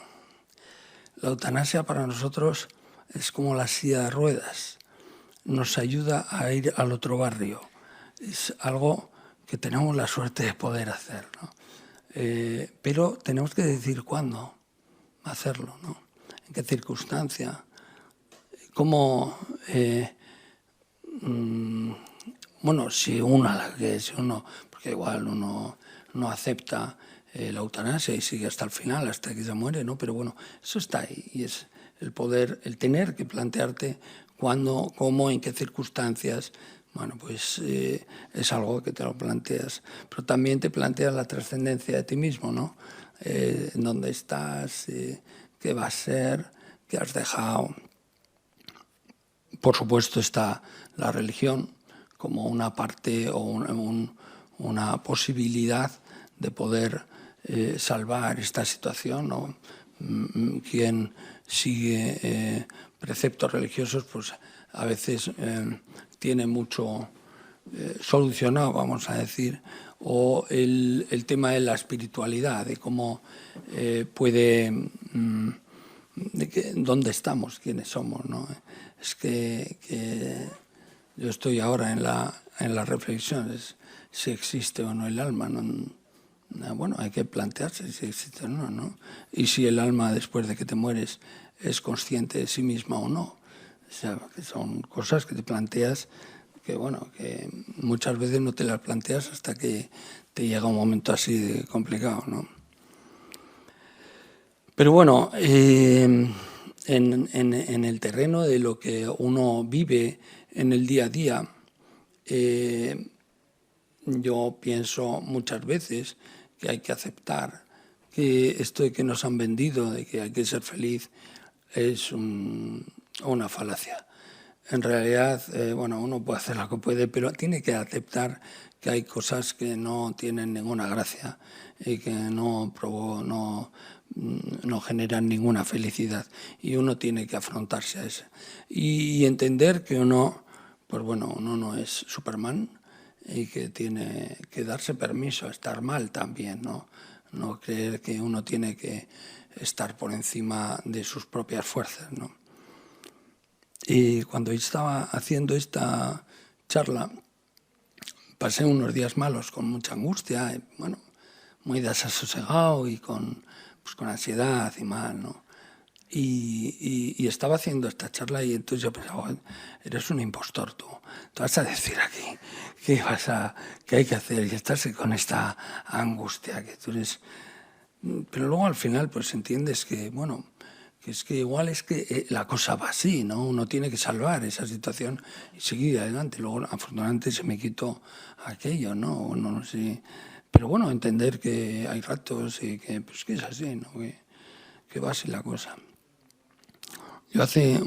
La eutanasia para nosotros es como la silla de ruedas. Nos ayuda a ir al otro barrio. Es algo que tenemos la suerte de poder hacer, ¿no? pero tenemos que decir cuándo hacerlo, ¿no? En qué circunstancia, cómo, bueno, si uno, porque igual uno no acepta la eutanasia y sigue hasta el final, hasta que se muere, ¿no? Pero bueno, eso está ahí, y es el poder, el tener que plantearte cuándo, cómo, en qué circunstancias. Bueno, pues es algo que te lo planteas, pero también te planteas la trascendencia de ti mismo, ¿no? ¿Dónde estás? ¿Qué va a ser? ¿Qué has dejado? Por supuesto está la religión como una parte o una posibilidad de poder salvar esta situación, ¿no? Quien sigue preceptos religiosos, pues a veces tiene mucho solucionado, vamos a decir, o el tema de la espiritualidad, de cómo puede, dónde estamos, quiénes somos, ¿no? Es que yo estoy ahora en la reflexión, es si existe o no el alma, ¿no? Bueno, hay que plantearse si existe o no, ¿no? Y si el alma, después de que te mueres, es consciente de sí misma o no. O sea, que son cosas que te planteas que, bueno, que muchas veces no te las planteas hasta que te llega un momento así de complicado, ¿no? Pero bueno, en el terreno de lo que uno vive en el día a día, yo pienso muchas veces que hay que aceptar que esto de que nos han vendido, de que hay que ser feliz, es una falacia. En realidad, bueno, uno puede hacer lo que puede, pero tiene que aceptar que hay cosas que no tienen ninguna gracia y que no generan ninguna felicidad. Y uno tiene que afrontarse a eso. Y entender que uno, pues bueno, uno no es Superman y que tiene que darse permiso a estar mal también, ¿no? No creer que uno tiene que estar por encima de sus propias fuerzas, ¿no? Y cuando estaba haciendo esta charla, pasé unos días malos con mucha angustia, bueno, muy desasosegado y pues con ansiedad y mal, ¿no? Y estaba haciendo esta charla y entonces yo pensaba, eres un impostor tú. Tú vas a decir aquí qué hay que hacer y estás con esta angustia que tú eres. Pero luego al final pues entiendes que, bueno, que es que igual es que la cosa va así, ¿no? Uno tiene que salvar esa situación y seguir adelante. Luego, afortunadamente, se me quitó aquello, ¿no? Bueno, no sé. Pero bueno, entender que hay ratos y que, pues, que es así, ¿no? Que va así la cosa. Yo hace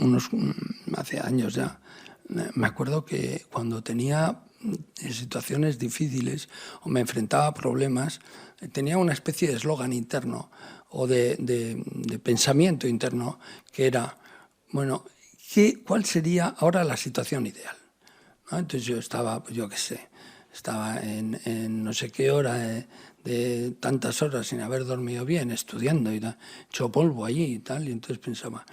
años ya, me acuerdo que cuando tenía situaciones difíciles o me enfrentaba a problemas, tenía una especie de eslogan interno o de pensamiento interno que era, bueno, ¿cuál sería ahora la situación ideal? ¿No? Entonces yo estaba, pues yo qué sé, estaba en no sé qué hora de tantas horas sin haber dormido bien, estudiando y tal, hecho polvo allí y tal, y entonces pensaba,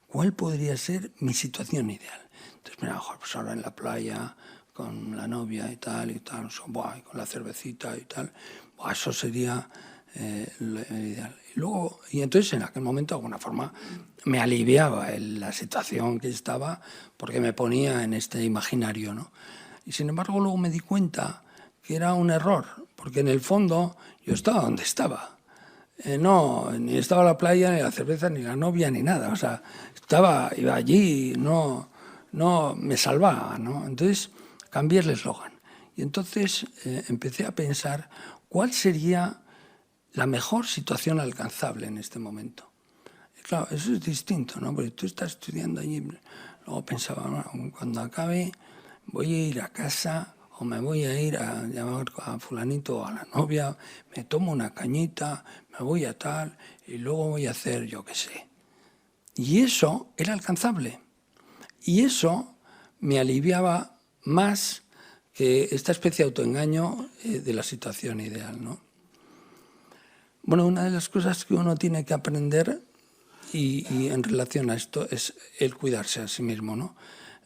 ¿cuál podría ser mi situación ideal? Entonces, mira, pues ahora en la playa, con la novia y tal, y con la cervecita y tal, eso sería lo ideal. Y entonces en aquel momento, de alguna forma, me aliviaba la situación que estaba porque me ponía en este imaginario, ¿no? Y sin embargo, luego me di cuenta que era un error, porque en el fondo yo estaba donde estaba. No, ni estaba la playa, ni la cerveza, ni la novia, ni nada. O sea, iba allí, no me salvaba, ¿no? Entonces cambié el eslogan. Y entonces empecé a pensar cuál sería la mejor situación alcanzable en este momento. Y claro, eso es distinto, ¿no? Porque tú estás estudiando allí, luego pensaba, bueno, cuando acabe voy a ir a casa o me voy a ir a llamar a fulanito o a la novia, me tomo una cañita, me voy a tal y luego voy a hacer yo qué sé. Y eso era alcanzable. Y eso me aliviaba más que esta especie de autoengaño de la situación ideal, ¿no? Bueno, una de las cosas que uno tiene que aprender y en relación a esto es el cuidarse a sí mismo, ¿no?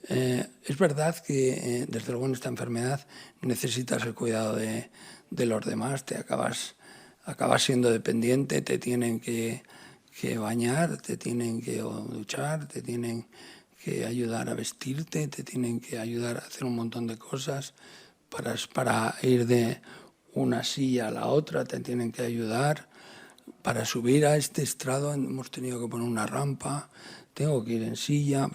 Es verdad que desde luego en esta enfermedad necesitas el cuidado de los demás, te acabas acabas siendo dependiente, te tienen que bañar, te tienen que duchar, te tienen que ayudar a vestirte, te tienen que ayudar a hacer un montón de cosas para ir de una silla a la otra, te tienen que ayudar. Para subir a este estrado hemos tenido que poner una rampa, tengo que ir en silla,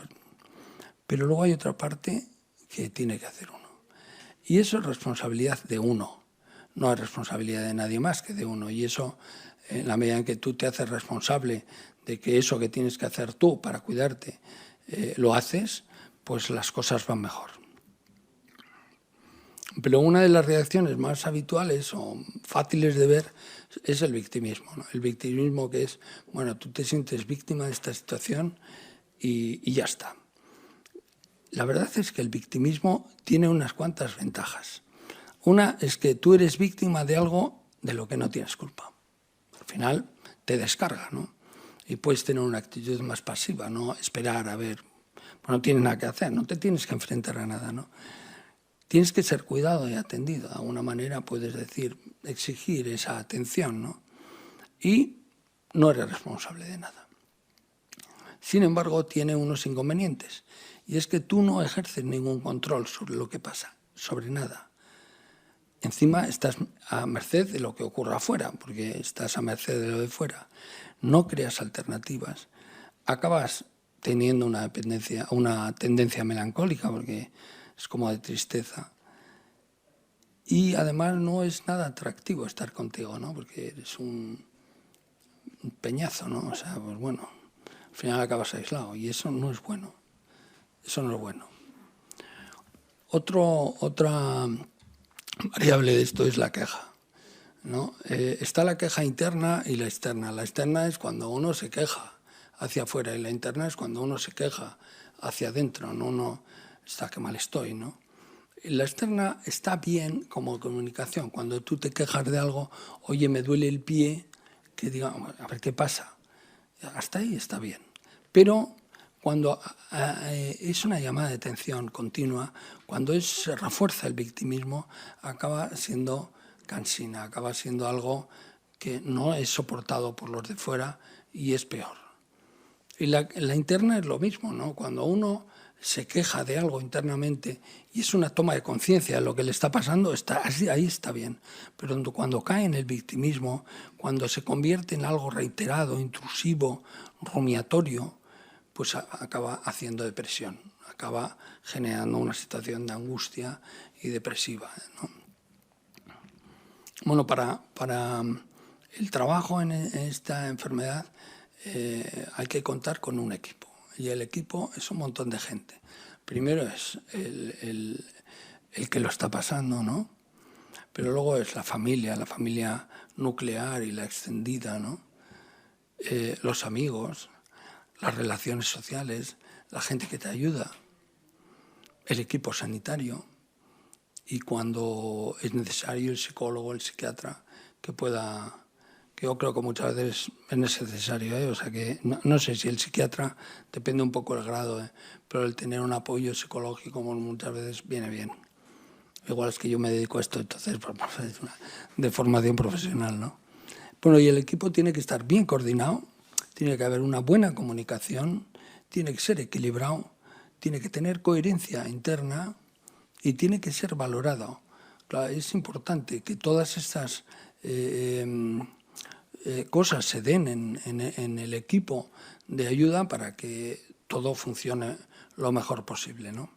pero luego hay otra parte que tiene que hacer uno. Y eso es responsabilidad de uno, no es responsabilidad de nadie más que de uno. Y eso, en la medida en que tú te haces responsable de que eso que tienes que hacer tú para cuidarte lo haces, pues las cosas van mejor. Pero una de las reacciones más habituales o fáciles de ver es el victimismo, ¿no? El victimismo que es, bueno, tú te sientes víctima de esta situación y ya está. La verdad es que el victimismo tiene unas cuantas ventajas. Una es que tú eres víctima de algo de lo que no tienes culpa. Al final te descarga, ¿no? Y puedes tener una actitud más pasiva, no esperar a ver, no tienes nada que hacer, no te tienes que enfrentar a nada, ¿no? Tienes que ser cuidado y atendido. De alguna manera puedes decir, exigir esa atención, ¿no? Y no eres responsable de nada. Sin embargo, tiene unos inconvenientes. Y es que tú no ejerces ningún control sobre lo que pasa, sobre nada. Encima estás a merced de lo que ocurra afuera, porque estás a merced de lo de fuera. No creas alternativas. Acabas teniendo una tendencia melancólica, porque es como de tristeza. Y además no es nada atractivo estar contigo, ¿no? Porque eres un peñazo, ¿no? O sea, pues bueno, al final acabas aislado y eso no es bueno. Eso no es bueno. Otra variable de esto es la queja, ¿no? Está la queja interna y la externa. La externa es cuando uno se queja hacia afuera y la interna es cuando uno se queja hacia adentro, ¿no? Uno está que mal estoy, ¿no? La externa está bien como comunicación. Cuando tú te quejas de algo, oye, me duele el pie, que diga, a ver qué pasa. Hasta ahí está bien. Pero cuando es una llamada de atención continua, cuando se refuerza el victimismo, acaba siendo cansina, acaba siendo algo que no es soportado por los de fuera y es peor. Y la interna es lo mismo, ¿no? Cuando uno se queja de algo internamente y es una toma de conciencia de lo que le está pasando, ahí está bien. Pero cuando cae en el victimismo, cuando se convierte en algo reiterado, intrusivo, rumiatorio, pues acaba haciendo depresión, acaba generando una situación de angustia y depresiva, ¿no? Bueno, para el trabajo en esta enfermedad hay que contar con un equipo. Y el equipo es un montón de gente. Primero es el que lo está pasando, ¿no? Pero luego es la familia nuclear y la extendida, ¿no? Los amigos, las relaciones sociales, la gente que te ayuda, el equipo sanitario y cuando es necesario el psicólogo, el psiquiatra, que yo creo que muchas veces es necesario, ¿eh? O sea que no sé si el psiquiatra, depende un poco del grado, pero el tener un apoyo psicológico muchas veces viene bien. Igual es que yo me dedico a esto, entonces es una de formación profesional, ¿no? Bueno, y el equipo tiene que estar bien coordinado, tiene que haber una buena comunicación, tiene que ser equilibrado, tiene que tener coherencia interna y tiene que ser valorado. Claro, es importante que todas estas cosas se den en el equipo de ayuda para que todo funcione lo mejor posible, ¿no?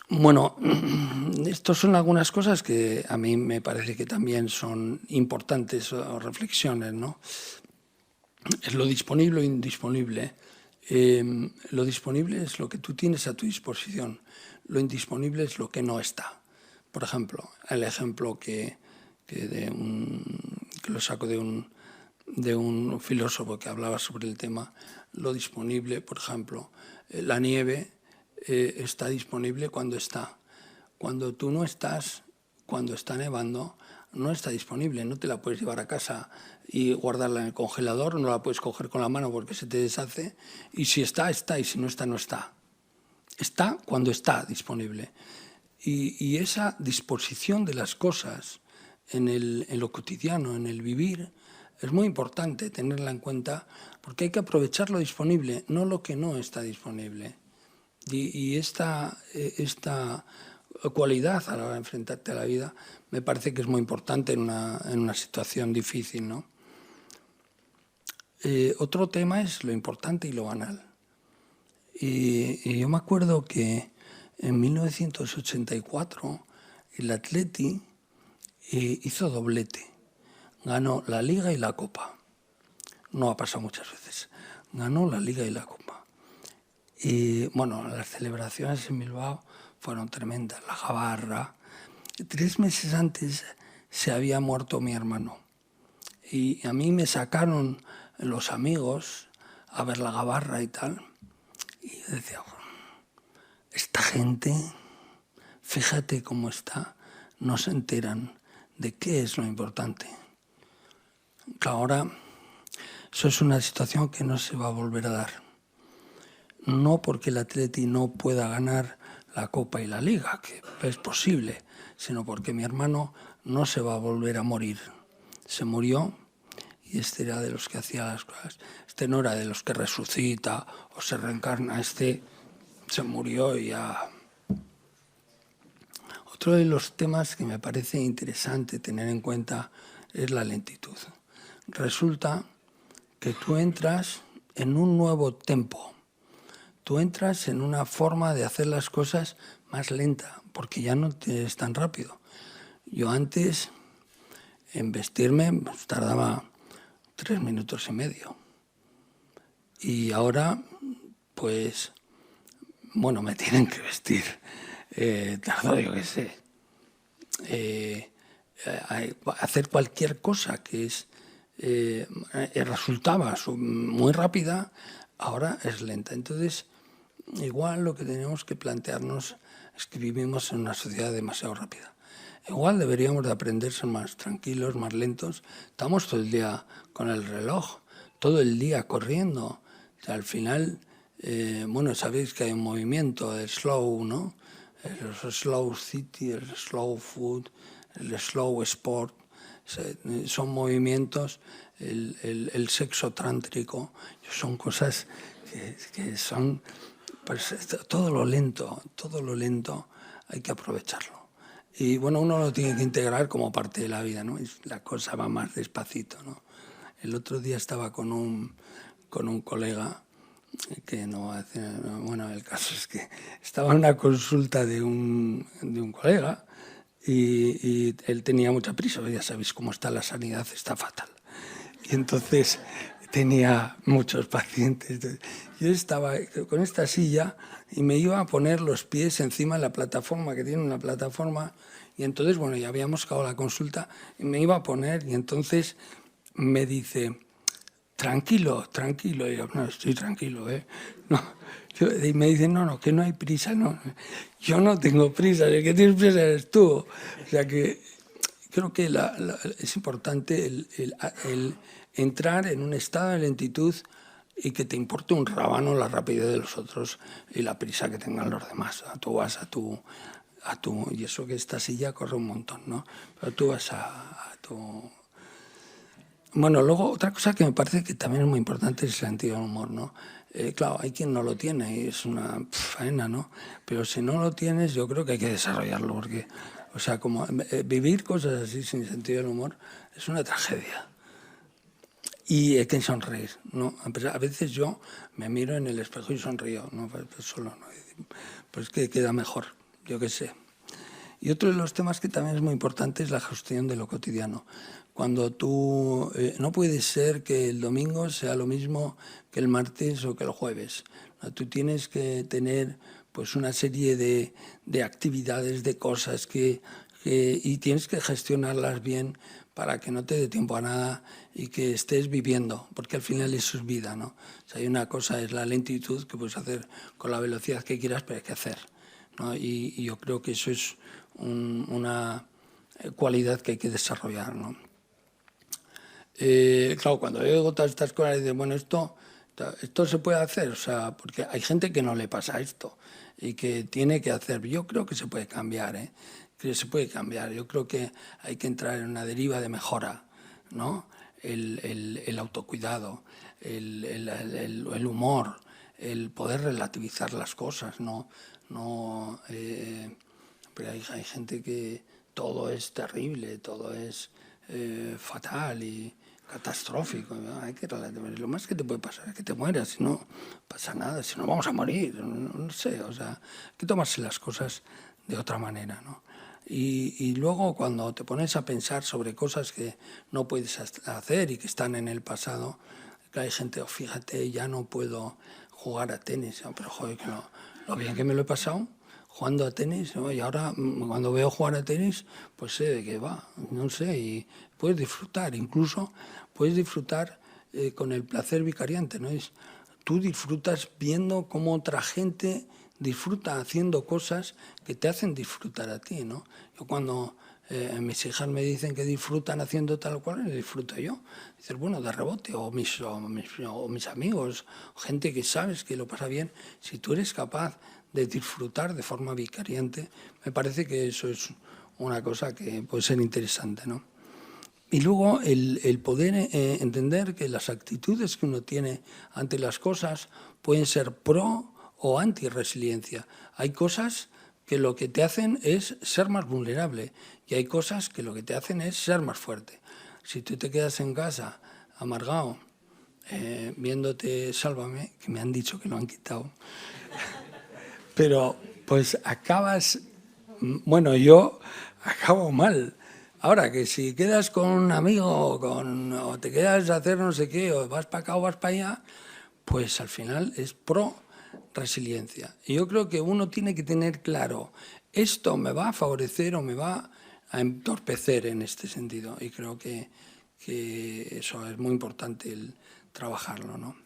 Bueno, estas son algunas cosas que a mí me parece que también son importantes o reflexiones, ¿no? Es lo disponible o indisponible. Lo disponible es lo que tú tienes a tu disposición. Lo indisponible es lo que no está. Por ejemplo, el ejemplo que lo saco de un filósofo que hablaba sobre el tema, lo disponible, por ejemplo, la nieve está disponible cuando está. Cuando tú no estás, cuando está nevando, no está disponible, no te la puedes llevar a casa y guardarla en el congelador, no la puedes coger con la mano porque se te deshace, y si está, está, y si no está, no está. Está cuando está disponible. Y esa disposición de las cosas en lo cotidiano, en el vivir, es muy importante tenerla en cuenta porque hay que aprovechar lo disponible, no lo que no está disponible. Y esta cualidad a la hora de enfrentarte a la vida me parece que es muy importante en una situación difícil, ¿no? Otro tema es lo importante y lo banal. Y yo me acuerdo que en 1984 el Atleti hizo doblete. Ganó la Liga y la Copa. No ha pasado muchas veces. Ganó la Liga y la Copa. Y bueno, las celebraciones en Bilbao fueron tremendas. La Gabarra. 3 meses antes se había muerto mi hermano. Y a mí me sacaron los amigos a ver la Gabarra y tal. Y yo decía, esta gente, fíjate cómo está, no se enteran de qué es lo importante. Claro, ahora eso es una situación que no se va a volver a dar. No porque el Atleti no pueda ganar la Copa y la Liga, que es posible, sino porque mi hermano no se va a volver a morir. Se murió y este era de los que hacía las cosas. Este no era de los que resucita o se reencarna, este se murió y ya. Otro de los temas que me parece interesante tener en cuenta es la lentitud. Resulta que tú entras en un nuevo tempo. Tú entras en una forma de hacer las cosas más lenta, porque ya no es tan rápido. Yo antes, en vestirme, tardaba 3 minutos y medio. Y ahora, pues, bueno, me tienen que vestir. Tardo, yo qué sé. Hacer cualquier cosa que resultaba muy rápida, ahora es lenta. Entonces, igual lo que tenemos que plantearnos es que vivimos en una sociedad demasiado rápida. Igual deberíamos de aprender a ser más tranquilos, más lentos. Estamos todo el día con el reloj, todo el día corriendo. O sea, al final, bueno, sabéis que hay un movimiento, el slow, ¿no? El slow city, el slow food, el slow sport. Son movimientos, el sexo trántrico, son cosas que son, pues, todo lo lento hay que aprovecharlo. Y bueno, uno lo tiene que integrar como parte de la vida, ¿no? La cosa va más despacito, ¿no? El otro día estaba con un colega que no hace, bueno, el caso es que estaba en una consulta de un colega y él tenía mucha prisa, ya sabéis cómo está la sanidad, está fatal. Y entonces tenía muchos pacientes. Yo estaba con esta silla y me iba a poner los pies encima de la plataforma, que tiene una plataforma, y entonces, bueno, ya habíamos acabado la consulta, y me iba a poner, y entonces me dice, tranquilo, tranquilo. Y yo, no, estoy tranquilo, ¿eh? No. Y me dice, no, que no hay prisa, no. Yo no tengo prisa, el que tienes prisa eres tú. O sea que creo que es importante el entrar en un estado de lentitud y que te importe un rábano la rapidez de los otros y la prisa que tengan los demás. Tú vas a tu... Y eso que esta silla corre un montón, ¿no? Pero tú vas a tu... Bueno, luego otra cosa que me parece que también es muy importante es el sentido del humor, ¿no? Claro, hay quien no lo tiene y es una faena, ¿no? Pero si no lo tienes, yo creo que hay que desarrollarlo porque, o sea, como vivir cosas así sin sentido del humor es una tragedia. Y hay que sonreír, ¿no? A veces yo me miro en el espejo y sonrío, ¿no? Pues solo, ¿no? Pues que queda mejor, yo qué sé. Y otro de los temas que también es muy importante es la gestión de lo cotidiano. Cuando tú, no puede ser que el domingo sea lo mismo que el martes o que el jueves. ¿No? Tú tienes que tener pues una serie de actividades, de cosas y tienes que gestionarlas bien para que no te dé tiempo a nada y que estés viviendo, porque al final eso es vida, ¿no? O sea, hay una cosa, es la lentitud que puedes hacer con la velocidad que quieras, pero hay que hacer, ¿no? Y yo creo que eso es una cualidad que hay que desarrollar, ¿no? Claro, cuando veo todas estas cosas, digo, bueno, esto se puede hacer, o sea, porque hay gente que no le pasa esto. y que tiene que hacer. Yo creo que se puede cambiar, ¿eh? Que se puede cambiar. Yo creo que hay que entrar en una deriva de mejora, ¿no? El autocuidado, el humor, el poder relativizar las cosas, pero hay gente que todo es terrible, todo es fatal y catastrófico, ¿no? Hay que relativizar. Lo más que te puede pasar es que te mueras, si no pasa nada, si no vamos a morir, no sé, o sea, hay que tomarse las cosas de otra manera, ¿no? Y luego cuando te pones a pensar sobre cosas que no puedes hacer y que están en el pasado, que hay gente, oh, fíjate, ya no puedo jugar a tenis, pero joder, que lo bien que me lo he pasado jugando a tenis, ¿no? Y ahora cuando veo jugar a tenis, pues sé de qué va, no sé, y puedes disfrutar, incluso puedes disfrutar con el placer vicariante, ¿no? Tú disfrutas viendo cómo otra gente disfruta haciendo cosas que te hacen disfrutar a ti, ¿no? Yo cuando mis hijas me dicen que disfrutan haciendo tal cual, disfruto yo. Dices, bueno, de rebote, o mis amigos, gente que sabes que lo pasa bien. Si tú eres capaz de disfrutar de forma vicariante, me parece que eso es una cosa que puede ser interesante, ¿no? Y luego el poder entender que las actitudes que uno tiene ante las cosas pueden ser pro o anti-resiliencia. Hay cosas que lo que te hacen es ser más vulnerable y hay cosas que lo que te hacen es ser más fuerte. Si tú te quedas en casa amargado, viéndote Sálvame, que me han dicho que lo han quitado, pero pues acabas, bueno, yo acabo mal. Ahora, que si quedas con un amigo o te quedas a hacer no sé qué, o vas para acá o vas para allá, pues al final es pro resiliencia. Y yo creo que uno tiene que tener claro, esto me va a favorecer o me va a entorpecer en este sentido. Y creo que eso es muy importante el trabajarlo, ¿no?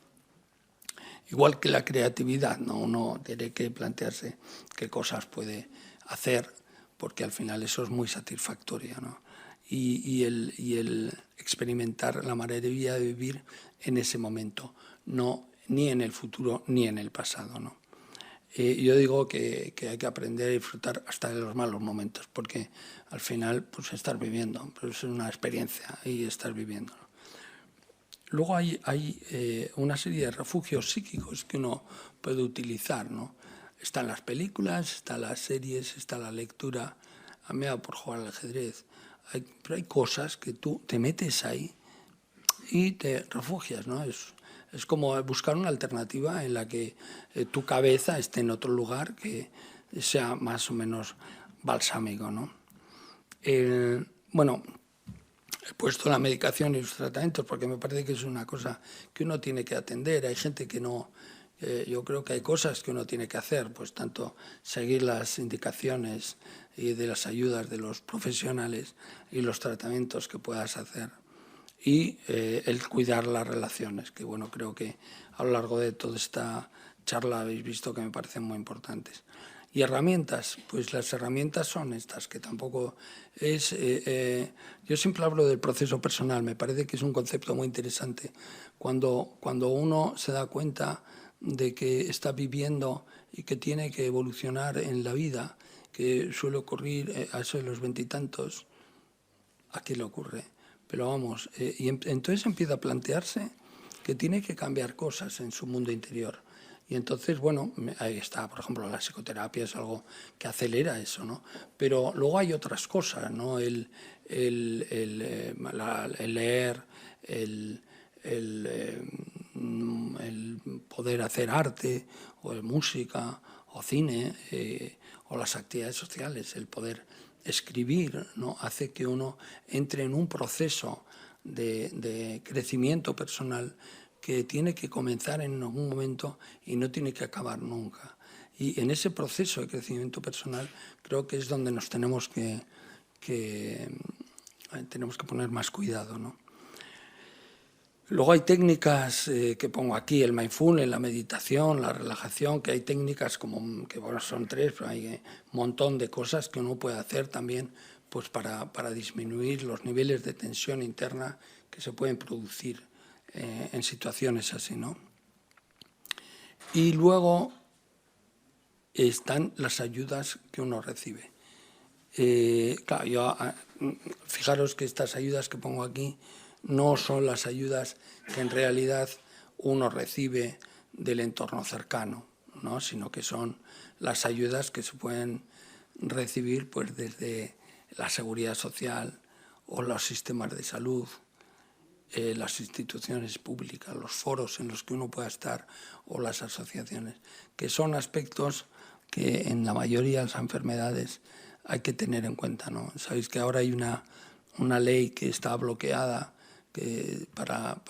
Igual que la creatividad, ¿no? Uno tiene que plantearse qué cosas puede hacer, porque al final eso es muy satisfactorio, ¿no? Y el experimentar la maravilla de vivir en ese momento, no ni en el futuro ni en el pasado, ¿no? Yo digo que hay que aprender a disfrutar hasta de los malos momentos, porque al final pues estás viviendo, pues es una experiencia y estás viviendo, ¿no? Luego hay una serie de refugios psíquicos que uno puede utilizar, ¿no? Están las películas, están las series, está la lectura. A mí me da por jugar al ajedrez. Pero hay cosas que tú te metes ahí y te refugias, ¿no? Es como buscar una alternativa en la que tu cabeza esté en otro lugar que sea más o menos balsámico, ¿no? Bueno, he puesto la medicación y los tratamientos porque me parece que es una cosa que uno tiene que atender. Hay gente que no... yo creo que hay cosas que uno tiene que hacer, pues tanto seguir las indicaciones y de las ayudas de los profesionales y los tratamientos que puedas hacer. Y el cuidar las relaciones, que bueno, creo que a lo largo de toda esta charla habéis visto que me parecen muy importantes. Y herramientas, pues las herramientas son estas, que tampoco es... yo siempre hablo del proceso personal, me parece que es un concepto muy interesante. Cuando uno se da cuenta de que está viviendo y que tiene que evolucionar en la vida, que suele ocurrir a eso de los 20 y tantos, ¿a qué le ocurre? Pero vamos, y entonces empieza a plantearse que tiene que cambiar cosas en su mundo interior. Y entonces, bueno, ahí está, por ejemplo, la psicoterapia es algo que acelera eso, ¿no? Pero luego hay otras cosas, ¿no? El leer, el poder hacer arte, o música, o cine, o las actividades sociales, el poder escribir, ¿no? Hace que uno entre en un proceso de crecimiento personal que tiene que comenzar en algún momento y no tiene que acabar nunca. Y en ese proceso de crecimiento personal creo que es donde nos tenemos que poner más cuidado, ¿no? Luego hay técnicas que pongo aquí, el mindfulness, la meditación, la relajación, que hay técnicas como, que bueno, son 3, pero hay un montón de cosas que uno puede hacer también pues para disminuir los niveles de tensión interna que se pueden producir en situaciones así, ¿no? Y luego están las ayudas que uno recibe. Claro, fijaros que estas ayudas que pongo aquí no son las ayudas que en realidad uno recibe del entorno cercano, ¿no? Sino que son las ayudas que se pueden recibir pues, desde la seguridad social o los sistemas de salud, las instituciones públicas, los foros en los que uno pueda estar o las asociaciones, que son aspectos que en la mayoría de las enfermedades hay que tener en cuenta, ¿no? Sabéis que ahora hay una ley que está bloqueada para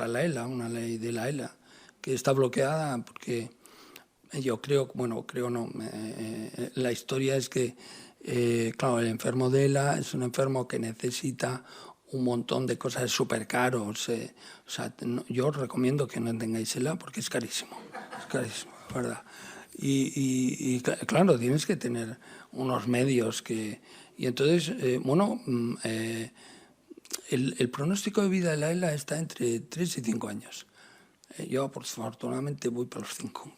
la ELA, una ley de la ELA, que está bloqueada porque yo creo, bueno, creo no, la historia es que, claro, el enfermo de ELA es un enfermo que necesita un montón de cosas, es súper caro. O sea, yo os recomiendo que no tengáis ELA porque es carísimo, ¿verdad? Y claro, tienes que tener unos medios que... Y entonces, el pronóstico de vida de la ELA está entre 3 y 5 años. Yo, afortunadamente, voy para los 5.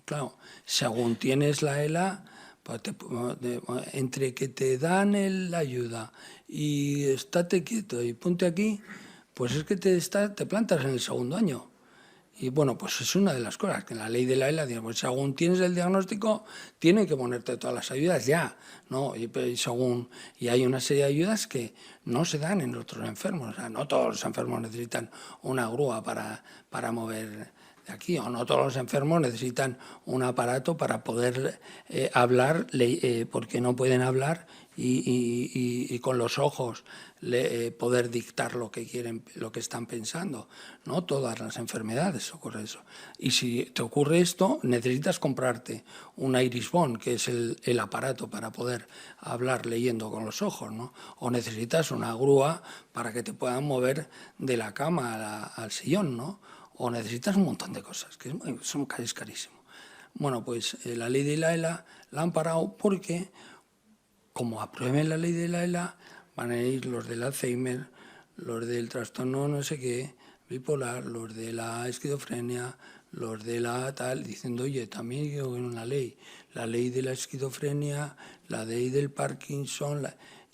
Claro, según tienes la ELA, entre que te dan la ayuda y estate quieto y ponte aquí, pues es que te plantas en el segundo año. Y bueno, pues es una de las cosas, que en la ley de la ELA, pues según tienes el diagnóstico, tiene que ponerte todas las ayudas ya, ¿no? Y hay una serie de ayudas que no se dan en otros enfermos. O sea, no todos los enfermos necesitan una grúa para mover de aquí, o no todos los enfermos necesitan un aparato para poder hablar, porque no pueden hablar y con los ojos poder dictar lo que quieren, lo que están pensando. No todas las enfermedades ocurre eso. Y si te ocurre esto, necesitas comprarte un Irisbone, que es el aparato para poder hablar leyendo con los ojos, ¿no? O necesitas una grúa para que te puedan mover de la cama al sillón, ¿no? O necesitas un montón de cosas, que es carísimo. Bueno, pues la ley de la ELA la han parado porque, como aprueben la ley de la ELA, van a ir los del Alzheimer, los del trastorno no sé qué, bipolar, los de la esquizofrenia, los de la tal, diciendo, oye, también hay una ley, la ley de la esquizofrenia, la ley del Parkinson,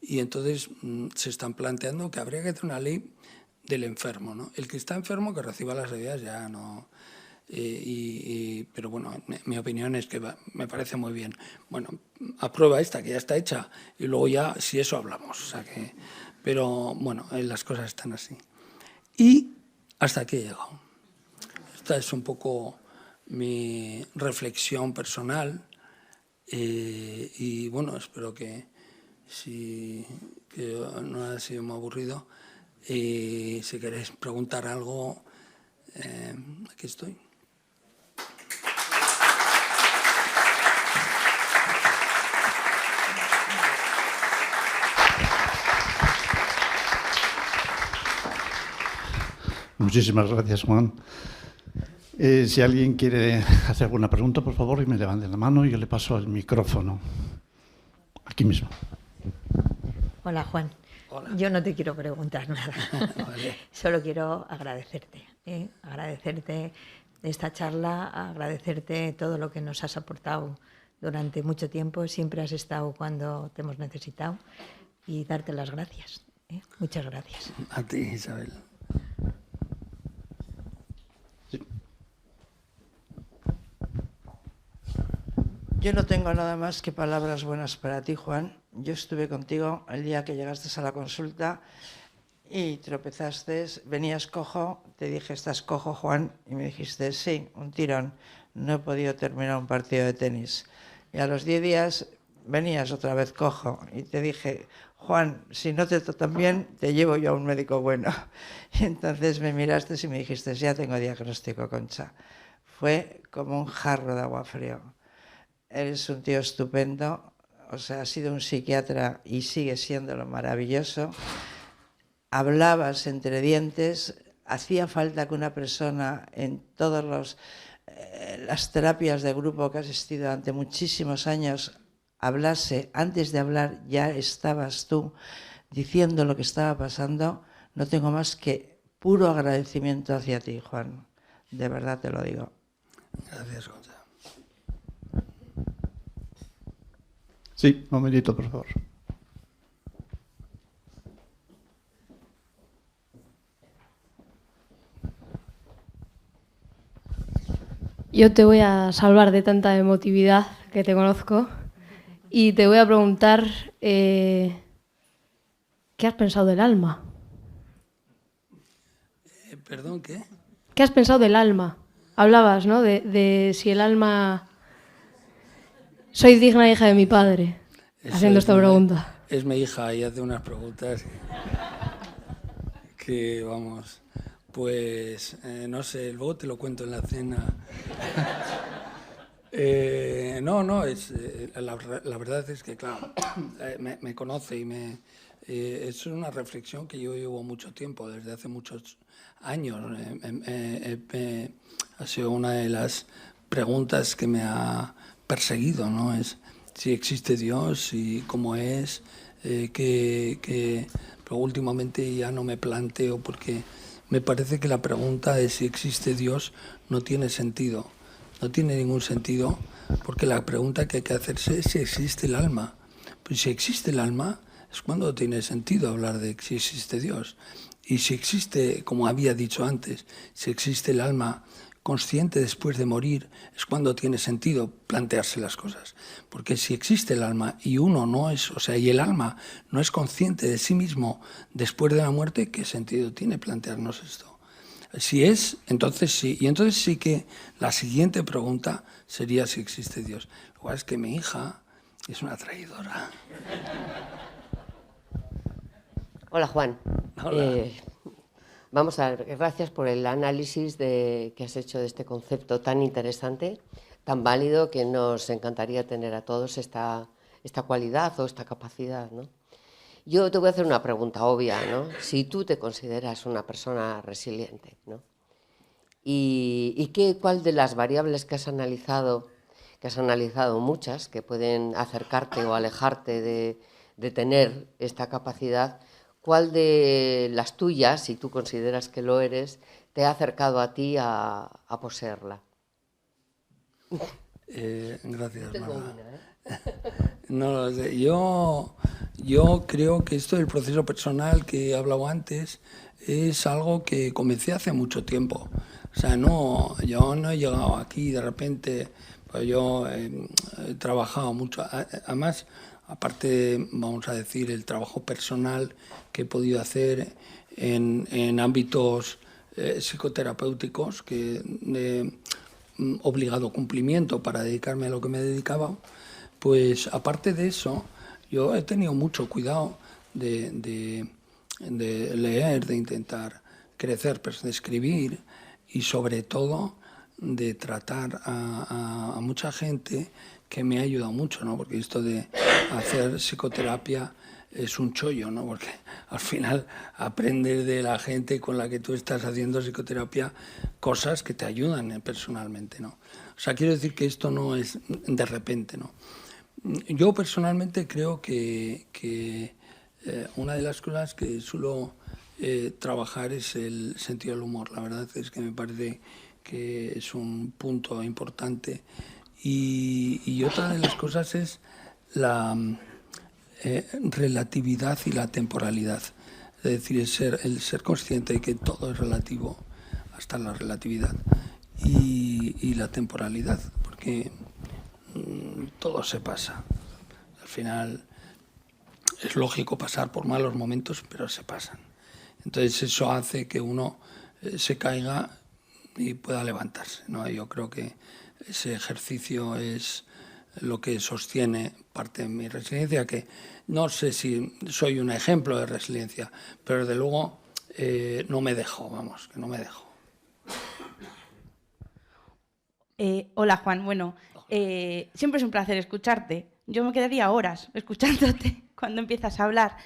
y entonces se están planteando que habría que hacer una ley del enfermo, ¿no? El que está enfermo que reciba las ayudas ya no... pero bueno, mi opinión es que me parece muy bien. Bueno, aprueba esta, que ya está hecha, y luego ya, si eso hablamos. O sea que, pero bueno, las cosas están así. Y hasta aquí he llegado. Esta es un poco mi reflexión personal. Y bueno, espero que no haya sido muy aburrido. Y si queréis preguntar algo, aquí estoy. Muchísimas gracias, Juan. Si alguien quiere hacer alguna pregunta, por favor, y me levanten la mano y yo le paso el micrófono. Aquí mismo. Hola, Juan. Hola. Yo no te quiero preguntar nada. Vale. Solo quiero agradecerte. Agradecerte esta charla, agradecerte todo lo que nos has aportado durante mucho tiempo. Siempre has estado cuando te hemos necesitado y darte las gracias. Muchas gracias. A ti, Isabel. Yo no tengo nada más que palabras buenas para ti, Juan. Yo estuve contigo el día que llegaste a la consulta y tropezaste, venías cojo, te dije, ¿estás cojo, Juan? Y me dijiste, sí, un tirón, no he podido terminar un partido de tenis. Y a los 10 días venías otra vez cojo y te dije, Juan, si no te tratan bien, te llevo yo a un médico bueno. Y entonces me miraste y me dijiste, ya tengo diagnóstico, Concha. Fue como un jarro de agua frío. Eres un tío estupendo, o sea, has sido un psiquiatra y sigue siéndolo maravilloso. Hablabas entre dientes, hacía falta que una persona en todas las terapias de grupo que has asistido durante muchísimos años hablase. Antes de hablar ya estabas tú diciendo lo que estaba pasando. No tengo más que puro agradecimiento hacia ti, Juan. De verdad te lo digo. Gracias, Gonzalo. Sí, un momentito, por favor. Yo te voy a salvar de tanta emotividad que te conozco y te voy a preguntar, ¿qué has pensado del alma? ¿Perdón, qué? ¿Qué has pensado del alma? Hablabas, ¿no?, de si el alma... Soy digna hija de mi padre, haciendo esta pregunta. Es mi hija y hace unas preguntas que, vamos, pues, no sé, luego te lo cuento en la cena. La verdad es que, claro, me conoce y es una reflexión que yo llevo mucho tiempo, desde hace muchos años. Ha sido una de las preguntas que me ha perseguido, ¿no? Es si existe Dios y cómo es, pero últimamente ya no me planteo porque me parece que la pregunta de si existe Dios no tiene sentido. No tiene ningún sentido porque la pregunta que hay que hacerse es si existe el alma. Pues si existe el alma es cuando tiene sentido hablar de si existe Dios. Y si existe, como había dicho antes, si existe el alma consciente después de morir, es cuando tiene sentido plantearse las cosas. Porque si existe el alma y uno no es, o sea, y el alma no es consciente de sí mismo después de la muerte, ¿qué sentido tiene plantearnos esto? Si es, entonces sí. Y entonces sí que la siguiente pregunta sería si existe Dios. Lo cual es que mi hija es una traidora. Hola, Juan. Hola. Vamos a ver, gracias por el análisis que has hecho de este concepto tan interesante, tan válido, que nos encantaría tener a todos esta cualidad o esta capacidad, ¿no? Yo te voy a hacer una pregunta obvia, ¿no? Si tú te consideras una persona resiliente, ¿no? ¿Y cuál de las variables que has analizado muchas, que pueden acercarte o alejarte de tener esta capacidad, cuál de las tuyas, si tú consideras que lo eres, te ha acercado a ti a poseerla? Gracias, Marga. ¿eh? No lo sé. Yo creo que esto del proceso personal que he hablado antes es algo que comencé hace mucho tiempo. O sea, yo no he llegado aquí de repente, pues yo he trabajado mucho. Además, aparte, vamos a decir, el trabajo personal que he podido hacer en ámbitos psicoterapéuticos que de obligado cumplimiento para dedicarme a lo que me dedicaba, pues aparte de eso, yo he tenido mucho cuidado de leer, de intentar crecer, de escribir y sobre todo de tratar a mucha gente que me ha ayudado mucho, ¿no? Porque esto de hacer psicoterapia es un chollo, ¿no? Porque al final aprendes de la gente con la que tú estás haciendo psicoterapia cosas que te ayudan personalmente, ¿no? O sea, quiero decir que esto no es de repente, ¿no? Yo personalmente creo que una de las cosas que suelo trabajar es el sentido del humor. La verdad es que me parece que es un punto importante. Y otra de las cosas es la relatividad y la temporalidad. Es decir, el ser consciente de que todo es relativo, hasta la relatividad, y la temporalidad, porque todo se pasa. Al final es lógico pasar por malos momentos, pero se pasan. Entonces eso hace que uno se caiga y pueda levantarse, ¿no? Yo creo que ese ejercicio es lo que sostiene parte de mi resiliencia, que no sé si soy un ejemplo de resiliencia, pero desde luego no me dejo, vamos, que no me dejo. Hola, Juan. Bueno, siempre es un placer escucharte. Yo me quedaría horas escuchándote cuando empiezas a hablar.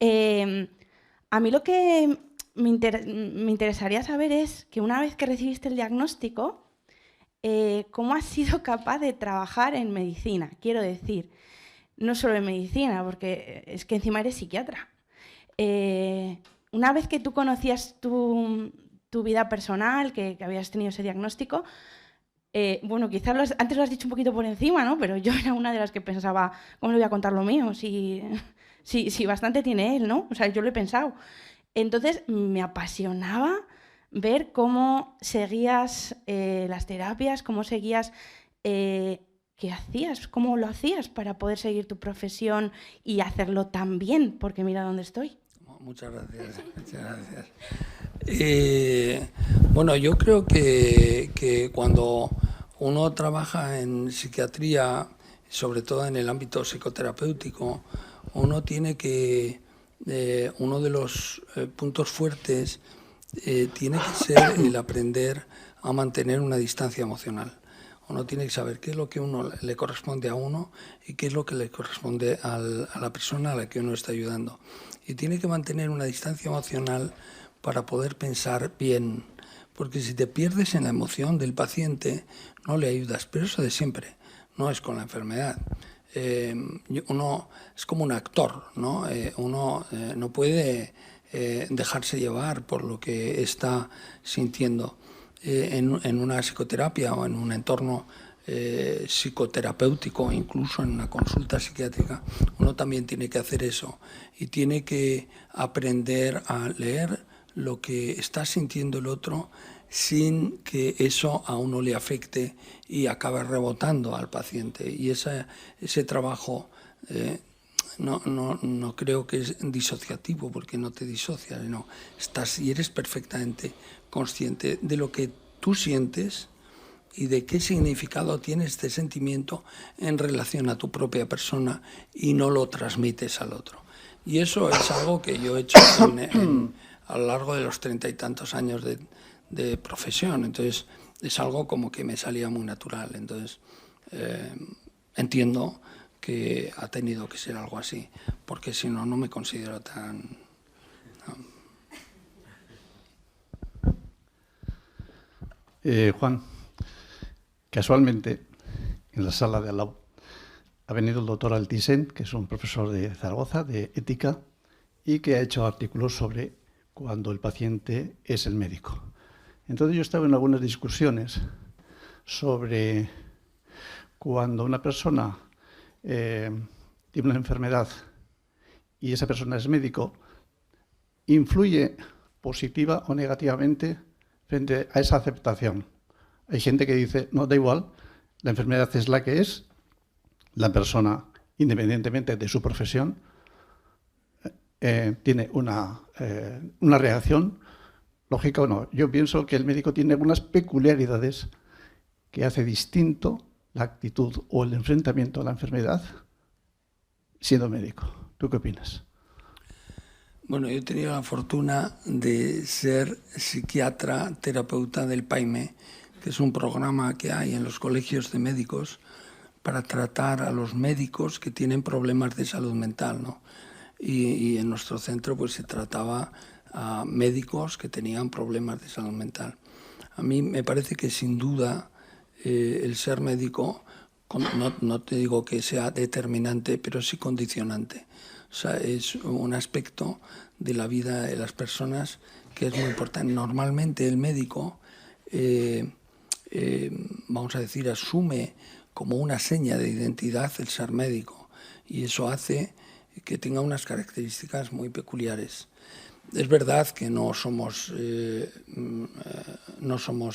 A mí lo que me interesaría saber es que una vez que recibiste el diagnóstico, ¿cómo has sido capaz de trabajar en medicina? Quiero decir, no solo en medicina, porque es que encima eres psiquiatra. Una vez que tú conocías tu vida personal, que habías tenido ese diagnóstico, bueno, quizás antes lo has dicho un poquito por encima, ¿no? Pero yo era una de las que pensaba, ¿cómo le voy a contar lo mío? Si bastante tiene él, ¿no? O sea, yo lo he pensado. Entonces me apasionaba ver cómo seguías las terapias, cómo seguías, qué hacías, cómo lo hacías para poder seguir tu profesión y hacerlo tan bien, porque mira dónde estoy. Muchas gracias. Muchas gracias. Bueno, yo creo que cuando uno trabaja en psiquiatría, sobre todo en el ámbito psicoterapéutico, uno tiene que, uno de los puntos fuertes tiene que ser el aprender a mantener una distancia emocional. Uno tiene que saber qué es lo que uno le corresponde a uno y qué es lo que le corresponde a la persona a la que uno está ayudando. Y tiene que mantener una distancia emocional para poder pensar bien, porque si te pierdes en la emoción del paciente no le ayudas, pero eso de siempre, no es con la enfermedad. Uno es como un actor, ¿no? Uno no puede dejarse llevar por lo que está sintiendo. En una psicoterapia o en un entorno psicoterapéutico, incluso en una consulta psiquiátrica, uno también tiene que hacer eso y tiene que aprender a leer lo que está sintiendo el otro sin que eso a uno le afecte y acabe rebotando al paciente. Y ese trabajo no creo que es disociativo, porque no te disocias, no, estás y eres perfectamente consciente de lo que tú sientes y de qué significado tiene este sentimiento en relación a tu propia persona y no lo transmites al otro. Y eso es algo que yo he hecho a lo largo de los 30 y tantos años de profesión. Entonces es algo como que me salía muy natural. Entonces entiendo que ha tenido que ser algo así, porque si no, no me considero tan... Juan, casualmente, en la sala de al lado ha venido el doctor Altisent, que es un profesor de Zaragoza, de ética, y que ha hecho artículos sobre cuando el paciente es el médico. Entonces yo estaba en algunas discusiones sobre cuando una persona tiene una enfermedad y esa persona es médico, influye positiva o negativamente frente a esa aceptación. Hay gente que dice, no, da igual, la enfermedad es la que es, la persona, independientemente de su profesión, tiene una reacción lógica o no. Yo pienso que el médico tiene algunas peculiaridades que hace distinto la actitud o el enfrentamiento a la enfermedad siendo médico. ¿Tú qué opinas? Bueno, yo he tenido la fortuna de ser psiquiatra terapeuta del PAIME, que es un programa que hay en los colegios de médicos para tratar a los médicos que tienen problemas de salud mental, ¿no? Y en nuestro centro pues se trataba a médicos que tenían problemas de salud mental. A mí me parece que sin duda el ser médico, no te digo que sea determinante, pero sí condicionante. O sea, es un aspecto de la vida de las personas que es muy importante. Normalmente el médico, vamos a decir, asume como una seña de identidad el ser médico, y eso hace que tenga unas características muy peculiares. Es verdad que no somos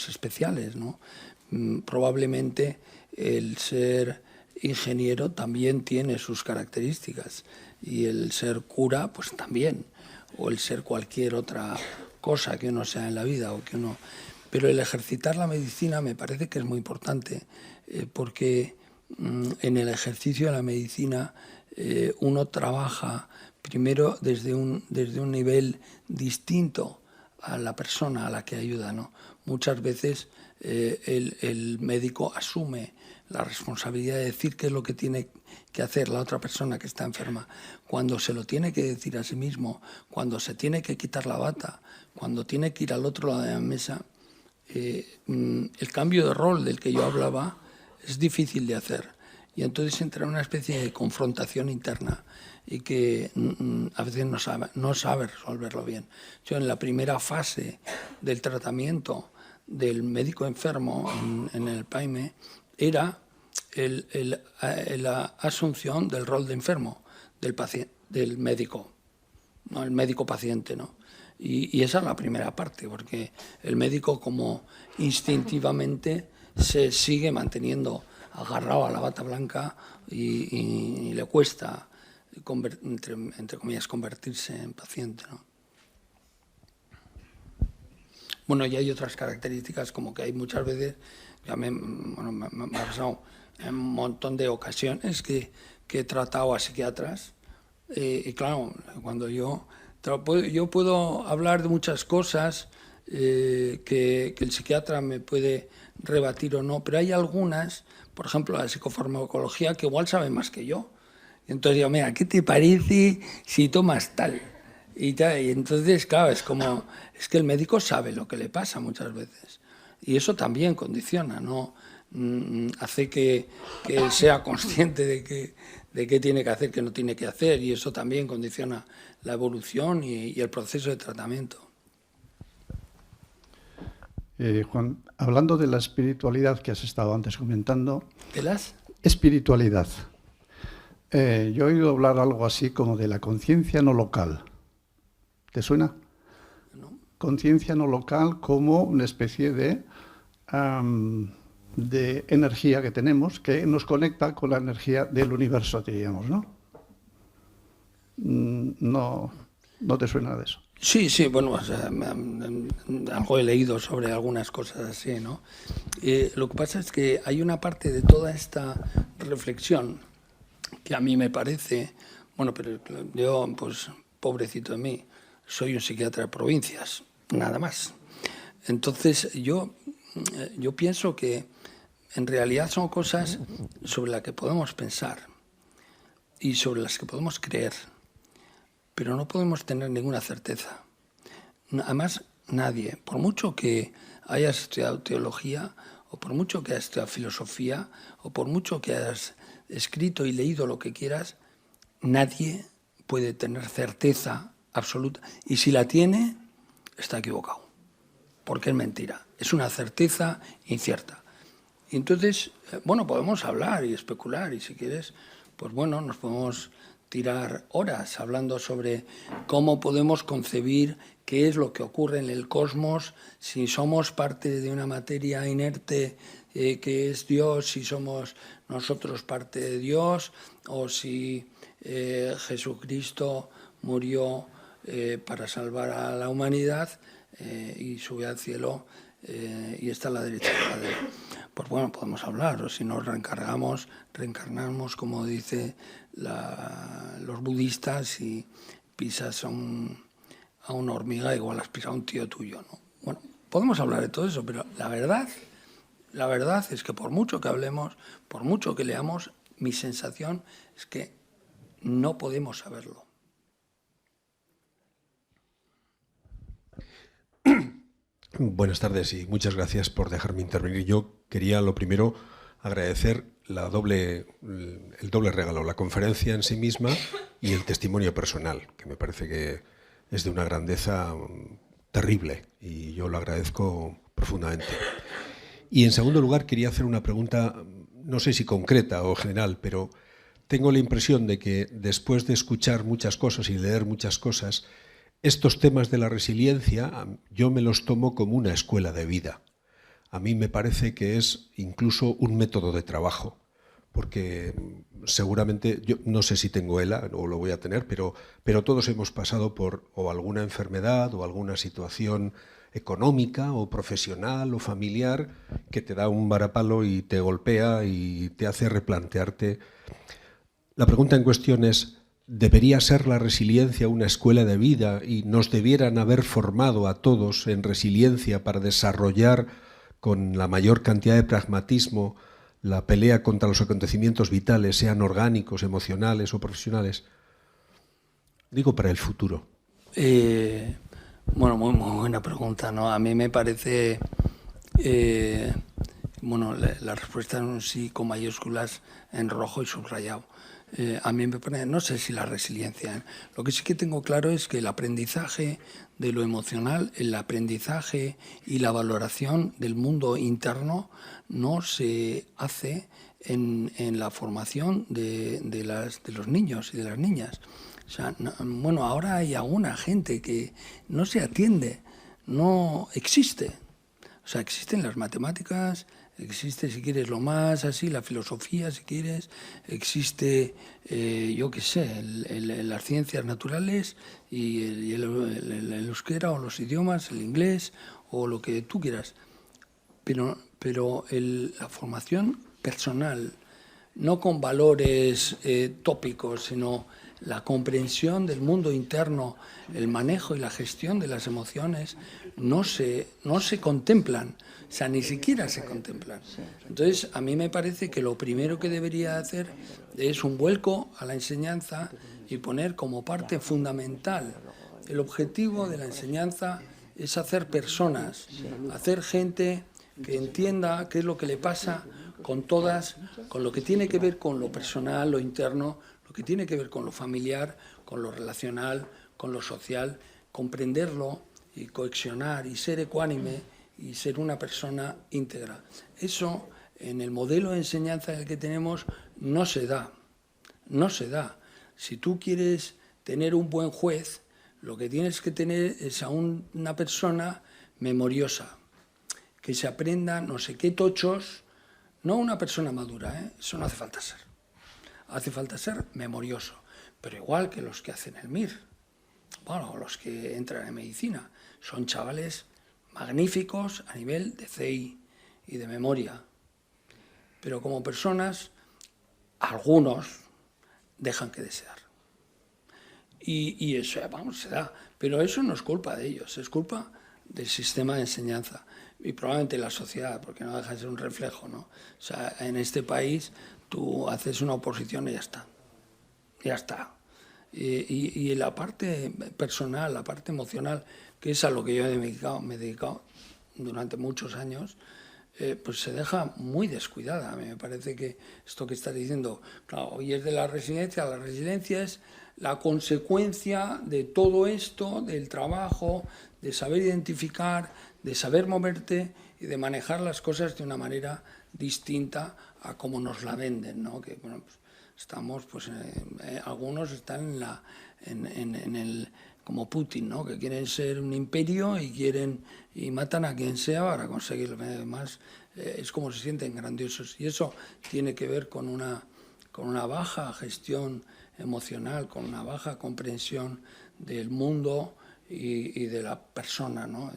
especiales, ¿no? Probablemente el ser ingeniero también tiene sus características, y el ser cura pues también, o el ser cualquier otra cosa que uno sea en la vida o que uno... Pero el ejercitar la medicina me parece que es muy importante, porque en el ejercicio de la medicina uno trabaja primero desde un nivel distinto a la persona a la que ayuda, ¿no? Muchas veces el médico asume la responsabilidad de decir qué es lo que tiene que hacer la otra persona que está enferma, cuando se lo tiene que decir a sí mismo, cuando se tiene que quitar la bata, cuando tiene que ir al otro lado de la mesa. El cambio de rol del que yo hablaba es difícil de hacer, y entonces entra una especie de confrontación interna y que a veces no sabe resolverlo bien. Yo en la primera fase del tratamiento del médico enfermo en el PAIME era la asunción del rol de enfermo del médico, ¿no? El médico paciente, ¿no? Y esa es la primera parte, porque el médico como instintivamente se sigue manteniendo agarrado a la bata blanca y le cuesta, entre comillas, convertirse en paciente, ¿no? Bueno, y hay otras características, como que hay muchas veces, ya me ha pasado en un montón de ocasiones que he tratado a psiquiatras, y claro, cuando yo puedo hablar de muchas cosas que el psiquiatra me puede rebatir o no, pero hay algunas, por ejemplo la psicofarmacología, que igual sabe más que yo. Y entonces digo, mira, ¿qué te parece si tomas tal? Y entonces, claro, es que el médico sabe lo que le pasa muchas veces. Y eso también condiciona, ¿no? Hace que sea consciente de qué tiene que hacer, qué no tiene que hacer, y eso también condiciona la evolución y el proceso de tratamiento. Juan, hablando de la espiritualidad que has estado antes comentando... ¿De las? Espiritualidad. Yo he oído hablar algo así como de la conciencia no local. ¿Te suena? No. Conciencia no local como una especie de energía que tenemos que nos conecta con la energía del universo, diríamos, ¿no? ¿No te suena de eso? Sí, bueno, o sea, algo he leído sobre algunas cosas así, ¿no? Lo que pasa es que hay una parte de toda esta reflexión que a mí me parece, bueno, pero yo, pues, pobrecito de mí, soy un psiquiatra de provincias, nada más. Entonces, yo pienso que en realidad son cosas sobre las que podemos pensar y sobre las que podemos creer, pero no podemos tener ninguna certeza. Además, nadie, por mucho que hayas estudiado teología, o por mucho que hayas estudiado filosofía, o por mucho que hayas escrito y leído lo que quieras, nadie puede tener certeza absoluta. Y si la tiene, está equivocado, porque es mentira. Es una certeza incierta. Y entonces, bueno, podemos hablar y especular, y si quieres, pues bueno, nos podemos tirar horas hablando sobre cómo podemos concebir qué es lo que ocurre en el cosmos, si somos parte de una materia inerte que es Dios, si somos nosotros parte de Dios, o si Jesucristo murió para salvar a la humanidad y sube al cielo y está a la derecha del Padre. Pues bueno, podemos hablar, o si nos reencarnamos, como dice los budistas, y pisas a una hormiga, igual has pisado a un tío tuyo, ¿no? Bueno, podemos hablar de todo eso, pero la verdad es que por mucho que hablemos, por mucho que leamos, mi sensación es que no podemos saberlo. Buenas tardes y muchas gracias por dejarme intervenir. Yo quería, lo primero, agradecer el doble regalo, la conferencia en sí misma y el testimonio personal, que me parece que es de una grandeza terrible, y yo lo agradezco profundamente. Y en segundo lugar, quería hacer una pregunta, no sé si concreta o general, pero tengo la impresión de que después de escuchar muchas cosas y leer muchas cosas, estos temas de la resiliencia yo me los tomo como una escuela de vida. A mí me parece que es incluso un método de trabajo, porque seguramente, yo no sé si tengo ELA o lo voy a tener, pero todos hemos pasado por o alguna enfermedad o alguna situación económica o profesional o familiar que te da un varapalo y te golpea y te hace replantearte. La pregunta en cuestión es: ¿debería ser la resiliencia una escuela de vida y nos debieran haber formado a todos en resiliencia para desarrollar con la mayor cantidad de pragmatismo la pelea contra los acontecimientos vitales, sean orgánicos, emocionales o profesionales? Digo, para el futuro. Bueno, muy buena pregunta, ¿no? A mí me parece Bueno, la respuesta es un sí con mayúsculas en rojo y subrayado. A mí me pone, no sé si la resiliencia. Lo que sí que tengo claro es que el aprendizaje de lo emocional, el aprendizaje y la valoración del mundo interno no se hace en la formación de los niños y de las niñas. O sea, bueno, ahora hay alguna gente que no se atiende, no existe. O sea, existen las matemáticas, existe, si quieres, lo más así, la filosofía, si quieres, existe, yo qué sé, las ciencias naturales y el euskera o los idiomas, el inglés o lo que tú quieras. Pero la formación personal, no con valores tópicos, sino la comprensión del mundo interno, el manejo y la gestión de las emociones, no se contemplan, o sea, ni siquiera se contemplan. Entonces, a mí me parece que lo primero que debería hacer es un vuelco a la enseñanza y poner como parte fundamental. El objetivo de la enseñanza es hacer personas, hacer gente que entienda qué es lo que le pasa con todas, con lo que tiene que ver con lo personal, lo interno, lo que tiene que ver con lo familiar, con lo relacional, con lo social, comprenderlo y cohesionar y ser ecuánime y ser una persona íntegra. Eso en el modelo de enseñanza que tenemos no se da, no se da. Si tú quieres tener un buen juez, lo que tienes que tener es a una persona memoriosa, que se aprenda no sé qué tochos, no una persona madura, eso no hace falta ser. Hace falta ser memorioso, pero igual que los que hacen el MIR, bueno, los que entran en medicina, son chavales magníficos a nivel de CI y de memoria, pero como personas, algunos dejan que desear. Y eso, vamos, se da, pero eso no es culpa de ellos, es culpa del sistema de enseñanza y probablemente la sociedad, porque no deja de ser un reflejo, ¿no? O sea, en este país tú haces una oposición y ya está, ya está. Y la parte personal, la parte emocional, que es a lo que yo me he dedicado durante muchos años, pues se deja muy descuidada. A mí me parece que esto que estás diciendo, claro, hoy es de la resiliencia es la consecuencia de todo esto, del trabajo, de saber identificar, de saber moverte y de manejar las cosas de una manera distinta a como nos la venden, ¿no? Que, bueno, pues, estamos, pues, algunos están en el como Putin, ¿no? Que quieren ser un imperio y matan a quien sea para conseguirlo. Además, es como se sienten grandiosos. Y eso tiene que ver con una baja gestión emocional, con una baja comprensión del mundo y de la persona, ¿no?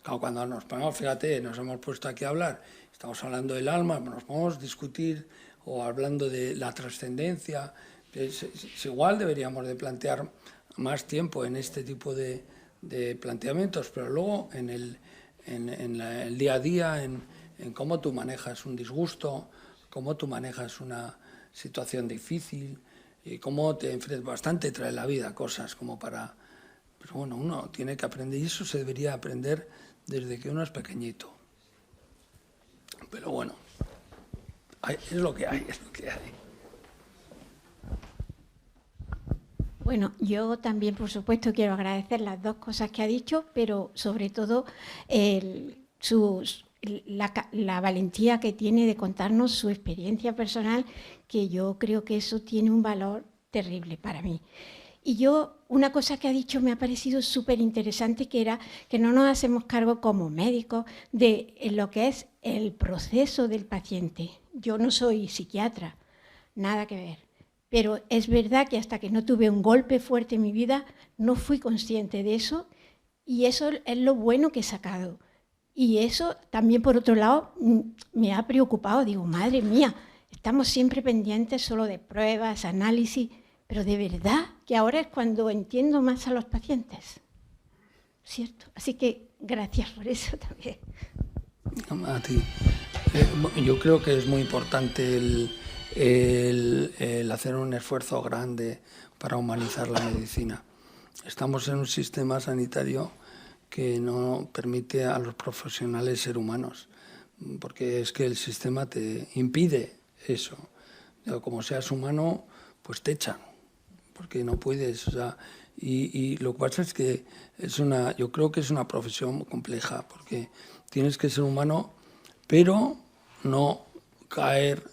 Claro, cuando nos ponemos, fíjate, nos hemos puesto aquí a hablar, estamos hablando del alma, nos podemos discutir o hablando de la trascendencia, es igual deberíamos de plantear más tiempo en este tipo de planteamientos, pero luego en el día a día, en cómo tú manejas un disgusto, cómo tú manejas una situación difícil y cómo te enfrentas, bastante trae la vida cosas como para... Pero bueno, uno tiene que aprender y eso se debería aprender desde que uno es pequeñito. Pero bueno, es lo que hay, es lo que hay. Bueno, yo también, por supuesto, quiero agradecer las dos cosas que ha dicho, pero sobre todo la valentía que tiene de contarnos su experiencia personal, que yo creo que eso tiene un valor terrible para mí. Y yo, una cosa que ha dicho me ha parecido súper interesante, que era que no nos hacemos cargo como médicos de lo que es el proceso del paciente. Yo no soy psiquiatra, nada que ver. Pero es verdad que hasta que no tuve un golpe fuerte en mi vida, no fui consciente de eso, y eso es lo bueno que he sacado. Y eso también, por otro lado, me ha preocupado. Digo, madre mía, estamos siempre pendientes solo de pruebas, análisis, pero de verdad que ahora es cuando entiendo más a los pacientes. ¿Cierto? Así que gracias por eso también. A ti. Yo creo que es muy importante el hacer un esfuerzo grande para humanizar la medicina. Estamos en un sistema sanitario que no permite a los profesionales ser humanos, porque es que el sistema te impide eso. Como seas humano, pues te echan, porque no puedes. O sea, y lo que pasa es que yo creo que es una profesión compleja, porque tienes que ser humano, pero no caer,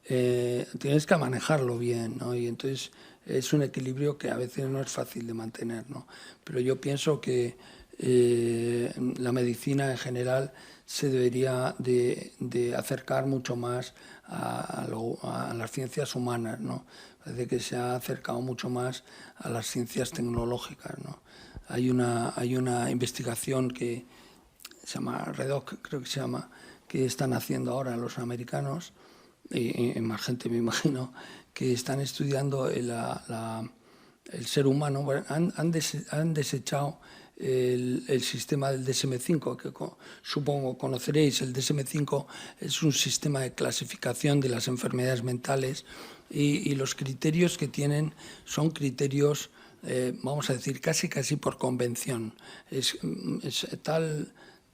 tienes que manejarlo bien, ¿no? Y entonces es un equilibrio que a veces no es fácil de mantener, ¿no? Pero yo pienso que la medicina en general se debería de acercar mucho más a las ciencias humanas, ¿no? Parece que se ha acercado mucho más a las ciencias tecnológicas, ¿no? Hay una investigación que se llama REDOC, creo que se llama, que están haciendo ahora los americanos, y más gente me imagino, que están estudiando el ser humano. Bueno, han desechado el sistema del DSM-5, que supongo conoceréis. El DSM-5 es un sistema de clasificación de las enfermedades mentales, y los criterios que tienen son criterios, vamos a decir, casi por convención. Es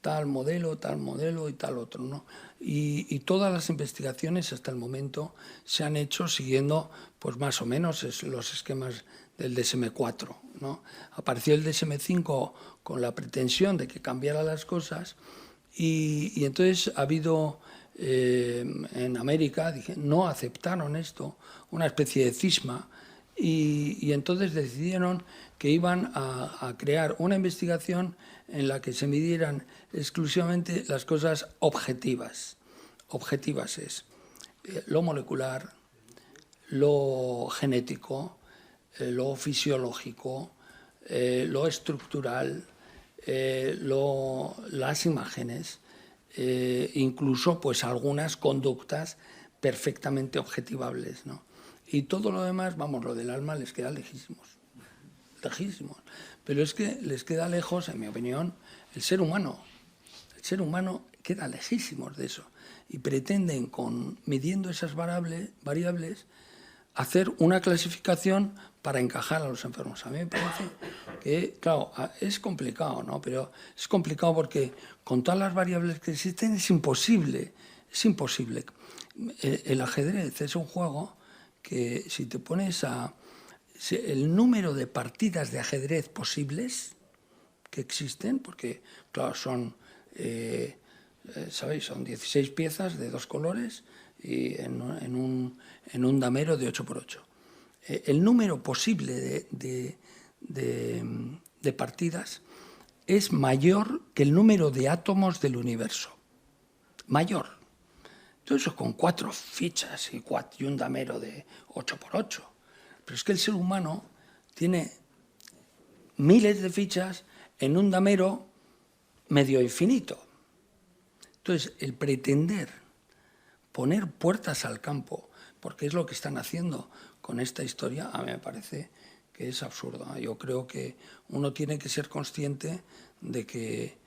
tal modelo y tal otro, ¿no? Y todas las investigaciones hasta el momento se han hecho siguiendo, pues más o menos, los esquemas del DSM-4, ¿no? Apareció el DSM-5 con la pretensión de que cambiara las cosas, y entonces ha habido en América, no aceptaron esto, una especie de cisma, y entonces decidieron que iban a crear una investigación en la que se midieran exclusivamente las cosas objetivas. Objetivas es lo molecular, lo genético, lo fisiológico, lo estructural, las imágenes, incluso pues algunas conductas perfectamente objetivables, ¿no? Y todo lo demás, vamos, lo del alma les queda lejísimos. Pero es que les queda lejos, en mi opinión, el ser humano. El ser humano queda lejísimos de eso. Y pretenden, midiendo esas variables, hacer una clasificación para encajar a los enfermos. A mí me parece que, claro, es complicado, ¿no? Pero es complicado porque con todas las variables que existen es imposible. Es imposible. El ajedrez es un juego que, si te pones el número de partidas de ajedrez posibles que existen, porque claro, son, ¿sabéis? Son 16 piezas de 2 colores y en un damero de 8×8. El número posible de partidas es mayor que el número de átomos del universo. Mayor. Todo eso con 4 fichas y un damero de 8×8. Pero es que el ser humano tiene miles de fichas en un damero medio infinito. Entonces, el pretender poner puertas al campo, porque es lo que están haciendo con esta historia, a mí me parece que es absurdo. Yo creo que uno tiene que ser consciente de que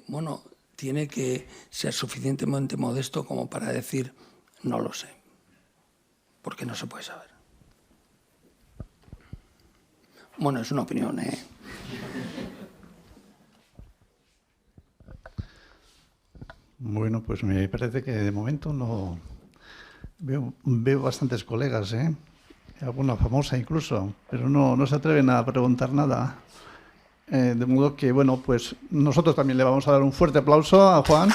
bueno, tiene que ser suficientemente modesto como para decir, no lo sé, porque no se puede saber. Bueno, es una opinión, ¿eh? Bueno, pues me parece que de momento no veo bastantes colegas, ¿eh? Alguna famosa incluso, pero no se atreven a preguntar nada. De modo que, bueno, pues nosotros también le vamos a dar un fuerte aplauso a Juan.